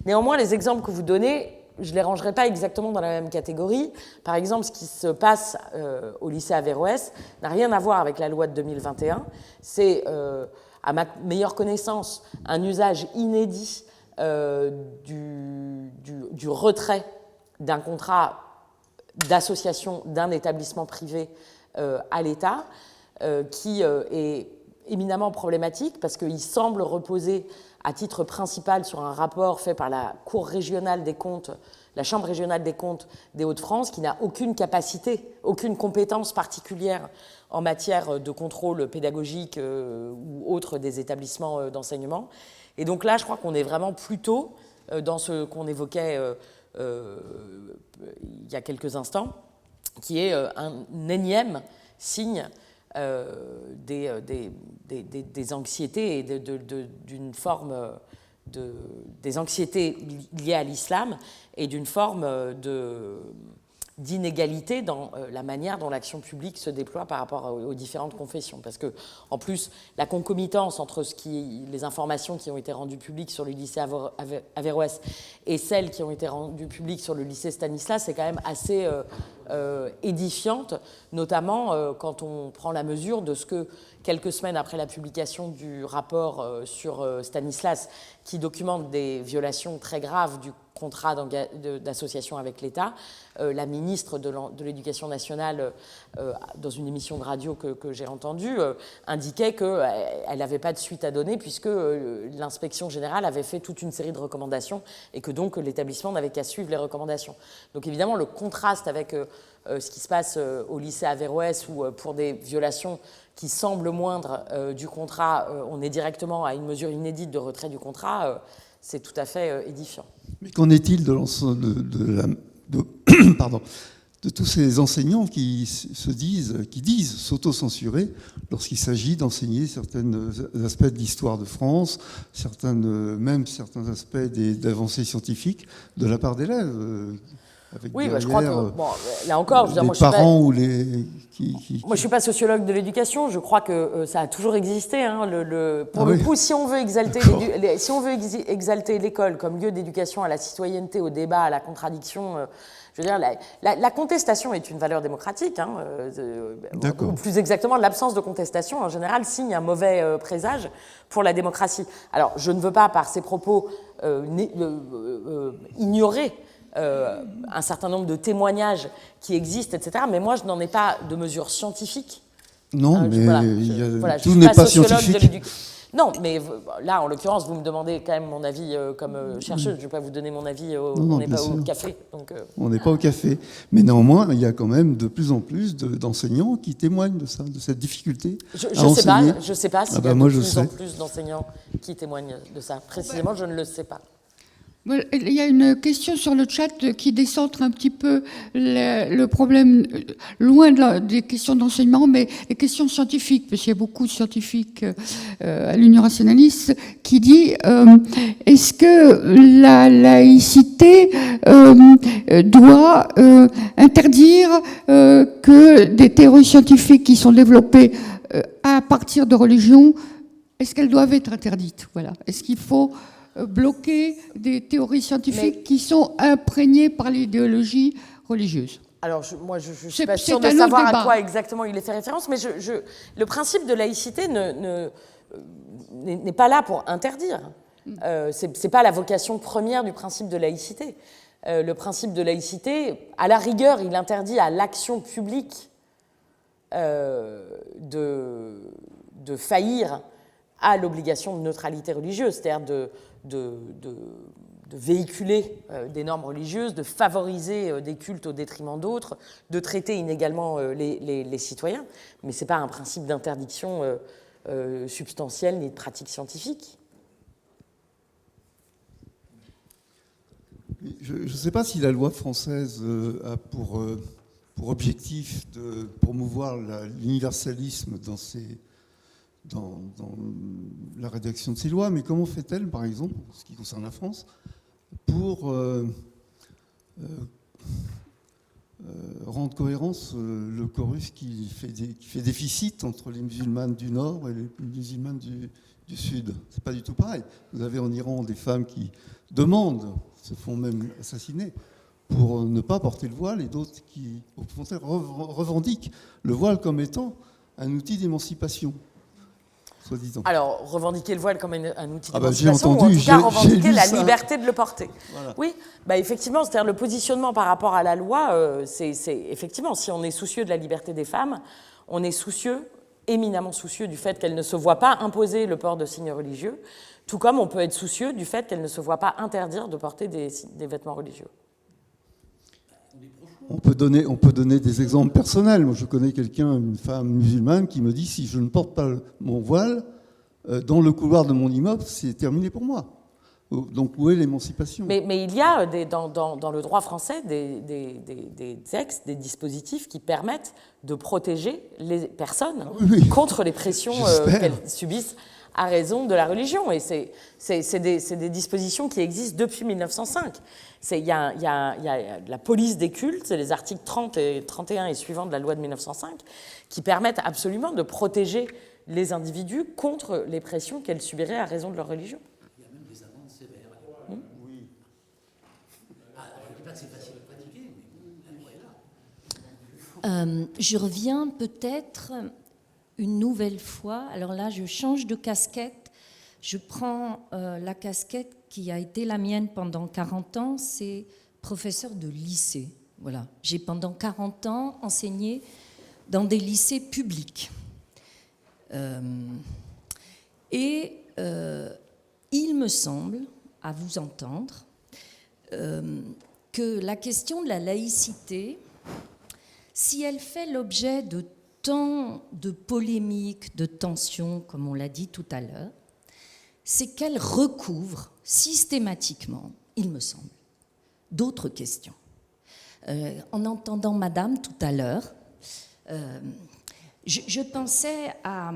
Néanmoins, les exemples que vous donnez, je ne les rangerai pas exactement dans la même catégorie. Par exemple, ce qui se passe au lycée Averroès n'a rien à voir avec la loi de 2021. C'est, à ma meilleure connaissance, un usage inédit du retrait d'un contrat d'association d'un établissement privé à l'État, qui est éminemment problématique parce qu'il semble reposer à titre principal sur un rapport fait par la Cour régionale des comptes, la Chambre régionale des comptes des Hauts-de-France, qui n'a aucune capacité, aucune compétence particulière en matière de contrôle pédagogique ou autre des établissements d'enseignement. Et donc là, je crois qu'on est vraiment plutôt dans ce qu'on évoquait il y a quelques instants, qui est un énième signe des anxiétés et d'une forme des anxiétés liées à l'islam et d'une forme d'inégalité dans la manière dont l'action publique se déploie par rapport aux différentes confessions. Parce que, en plus, la concomitance entre les informations qui ont été rendues publiques sur le lycée Averroès et celles qui ont été rendues publiques sur le lycée Stanislas, c'est quand même assez édifiante, notamment quand on prend la mesure de ce que, quelques semaines après la publication du rapport sur Stanislas, qui documente des violations très graves du contrat d'association avec l'État, la ministre de l'Éducation nationale, dans une émission de radio que j'ai entendue, indiquait qu'elle n'avait pas de suite à donner puisque l'inspection générale avait fait toute une série de recommandations et que donc l'établissement n'avait qu'à suivre les recommandations. Donc évidemment, le contraste avec ce qui se passe au lycée Averroès, où pour des violations qui semblent moindres du contrat, on est directement à une mesure inédite de retrait du contrat, c'est tout à fait édifiant. Mais qu'en est-il de l'ensemble de tous ces enseignants qui disent s'auto-censurer lorsqu'il s'agit d'enseigner certains aspects de l'histoire de France, même certains aspects d'avancées scientifiques de la part d'élèves? Oui, je crois que, là encore, je veux dire, moi, moi, je ne suis pas sociologue de l'éducation, je crois que ça a toujours existé. Hein, pour le coup, si on veut exalter l'école comme lieu d'éducation à la citoyenneté, au débat, à la contradiction, je veux dire, la contestation est une valeur démocratique. Hein, ou plus exactement, l'absence de contestation, en général, signe un mauvais présage pour la démocratie. Alors, je ne veux pas, par ces propos, ignorer un certain nombre de témoignages qui existent, etc. Mais moi, je n'en ai pas de mesures scientifiques. Non, tout n'est pas scientifique. Non, mais là, en l'occurrence, vous me demandez quand même mon avis comme chercheuse. Je ne vais pas vous donner mon avis, on n'est pas au café. Donc, on n'est pas au café. Mais néanmoins, il y a quand même de plus en plus d'enseignants qui témoignent de ça, de cette difficulté à enseigner. Je ne sais pas s'il y a de plus en plus d'enseignants qui témoignent de ça. Précisément, je ne le sais pas. Il y a une question sur le chat qui décentre un petit peu le problème, loin des questions d'enseignement, mais les questions scientifiques, parce qu'il y a beaucoup de scientifiques à l'Union rationaliste qui dit est-ce que la laïcité doit interdire que des théories scientifiques qui sont développées à partir de religions, est-ce qu'elles doivent être interdites? Voilà. Est-ce qu'il faut bloquer des théories scientifiques qui sont imprégnées par l'idéologie religieuse? Alors, moi, je ne suis pas sûre de savoir à quoi exactement il est fait référence, mais le principe de laïcité n'est pas là pour interdire. Ce n'est pas la vocation première du principe de laïcité. le principe de laïcité, à la rigueur, il interdit à l'action publique de faillir à l'obligation de neutralité religieuse, c'est-à-dire de véhiculer des normes religieuses, de favoriser des cultes au détriment d'autres, de traiter inégalement les citoyens. Mais ce n'est pas un principe d'interdiction substantielle ni de pratique scientifique. Je ne sais pas si la loi française a pour objectif de promouvoir l'universalisme dans la rédaction de ces lois, mais comment fait-elle, par exemple, en ce qui concerne la France, pour rendre cohérence le chorus qui fait déficit entre les musulmanes du Nord et les musulmanes du Sud? C'est pas du tout pareil. Vous avez en Iran des femmes qui demandent, se font même assassiner, pour ne pas porter le voile, et d'autres qui, au contraire, revendiquent le voile comme étant un outil d'émancipation, soi-disant. Alors, revendiquer le voile comme un outil j'ai d'émancipation, ou en entendu, tout cas j'ai revendiquer lu la ça. liberté de le porter. Voilà. Oui, effectivement, c'est-à-dire le positionnement par rapport à la loi, c'est effectivement, si on est soucieux de la liberté des femmes, on est éminemment soucieux du fait qu'elles ne se voient pas imposer le port de signes religieux, tout comme on peut être soucieux du fait qu'elles ne se voient pas interdire de porter des vêtements religieux. On peut donner des exemples personnels. Moi, je connais une femme musulmane, qui me dit, si je ne porte pas mon voile, dans le couloir de mon immeuble, c'est terminé pour moi. Donc, où est l'émancipation ? Mais il y a dans le droit français des textes, des dispositifs qui permettent de protéger les personnes contre les pressions qu'elles subissent à raison de la religion. Et c'est des dispositions qui existent depuis 1905. Il y a la police des cultes, c'est les articles 30 et 31 et suivants de la loi de 1905, qui permettent absolument de protéger les individus contre les pressions qu'elles subiraient à raison de leur religion. Il y a même des amendes sévères. Oui. Je ne dis pas que c'est facile à pratiquer, mais la loi est là. Je reviens peut-être une nouvelle fois. Alors là, je change de casquette. Je prends la casquette qui a été la mienne pendant 40 ans, c'est professeur de lycée. Voilà. J'ai pendant 40 ans enseigné dans des lycées publics. Il me semble, à vous entendre, que la question de la laïcité, si elle fait l'objet de tant de polémiques, de tensions, comme on l'a dit tout à l'heure, c'est qu'elle recouvre systématiquement, il me semble, d'autres questions. En entendant Madame tout à l'heure, je pensais à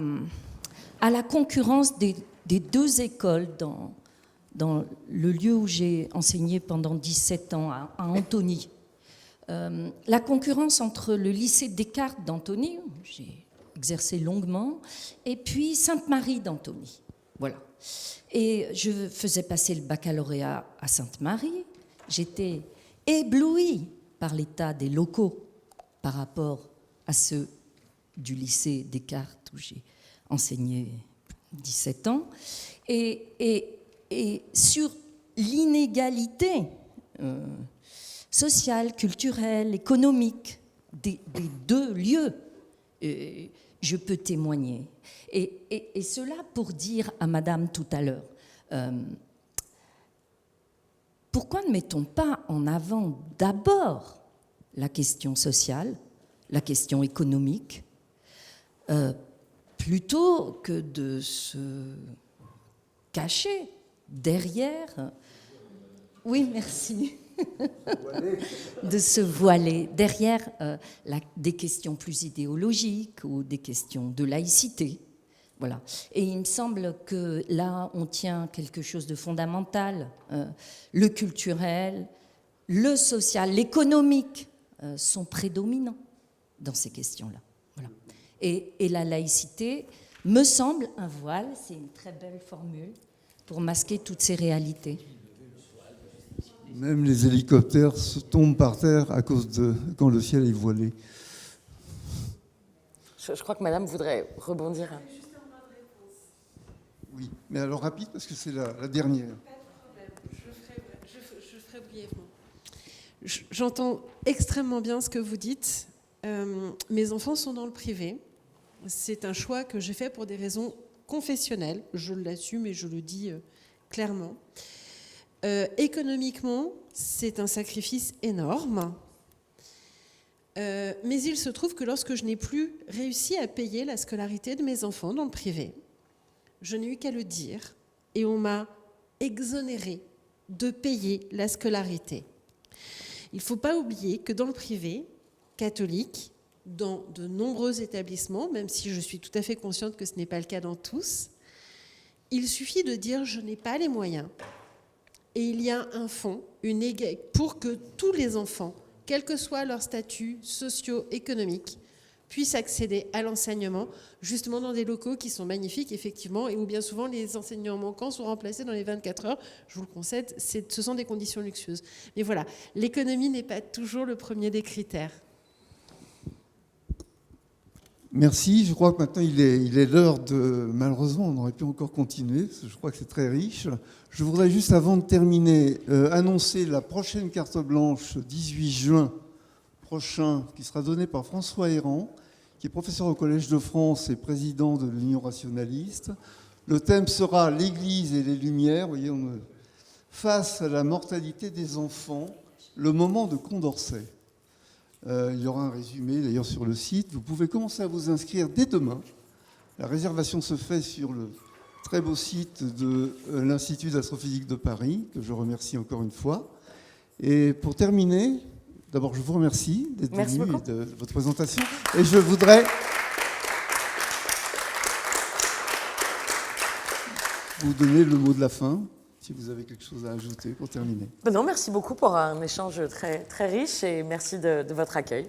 la concurrence des deux écoles dans le lieu où j'ai enseigné pendant 17 ans, à Antony. La concurrence entre le lycée Descartes d'Antony, où j'ai exercé longuement, et puis Sainte-Marie d'Antony. Voilà. Et je faisais passer le baccalauréat à Sainte-Marie. J'étais éblouie par l'état des locaux par rapport à ceux du lycée Descartes où j'ai enseigné 17 ans. Et sur l'inégalité sociale, culturelle, économique des deux lieux, je peux témoigner. Et cela pour dire à Madame tout à l'heure, pourquoi ne mettons pas en avant d'abord la question sociale, la question économique, plutôt que de se cacher derrière... Oui, merci. De se voiler derrière des questions plus idéologiques ou des questions de laïcité. Voilà. Et il me semble que là, on tient quelque chose de fondamental. Le culturel, le social, l'économique sont prédominants dans ces questions-là. Voilà. Et la laïcité me semble un voile, c'est une très belle formule, pour masquer toutes ces réalités. Même les hélicoptères se tombent par terre à cause de quand le ciel est voilé. Je crois que Madame voudrait rebondir. Oui, mais alors rapide parce que c'est la dernière. Je ferai brièvement. J'entends extrêmement bien ce que vous dites. Mes enfants sont dans le privé. C'est un choix que j'ai fait pour des raisons confessionnelles. Je l'assume et je le dis clairement. Économiquement, c'est un sacrifice énorme. Mais il se trouve que lorsque je n'ai plus réussi à payer la scolarité de mes enfants dans le privé, je n'ai eu qu'à le dire et on m'a exonéré de payer la scolarité. Il ne faut pas oublier que dans le privé catholique, dans de nombreux établissements, même si je suis tout à fait consciente que ce n'est pas le cas dans tous, il suffit de dire « je n'ai pas les moyens ». Et il y a un fonds pour que tous les enfants, quel que soit leur statut socio-économique, puissent accéder à l'enseignement, justement dans des locaux qui sont magnifiques, effectivement, et où bien souvent les enseignants manquants sont remplacés dans les 24 heures. Je vous le concède, ce sont des conditions luxueuses. Mais voilà, l'économie n'est pas toujours le premier des critères. Merci. Je crois que maintenant il est l'heure de... Malheureusement, on aurait pu encore continuer, parce que je crois que c'est très riche. Je voudrais juste, avant de terminer, annoncer la prochaine carte blanche, 18 juin prochain, qui sera donnée par François Héran, qui est professeur au Collège de France et président de l'Union rationaliste. Le thème sera « l'Église et les Lumières ». Vous voyez, face à la mortalité des enfants, le moment de Condorcet. Il y aura un résumé d'ailleurs sur le site. Vous pouvez commencer à vous inscrire dès demain. La réservation se fait sur le très beau site de l'Institut d'astrophysique de Paris, que je remercie encore une fois. Et pour terminer, d'abord je vous remercie d'être venu et de votre présentation. Et je voudrais vous donner le mot de la fin, si vous avez quelque chose à ajouter pour terminer. Non, merci beaucoup pour un échange très, très riche et merci de votre accueil.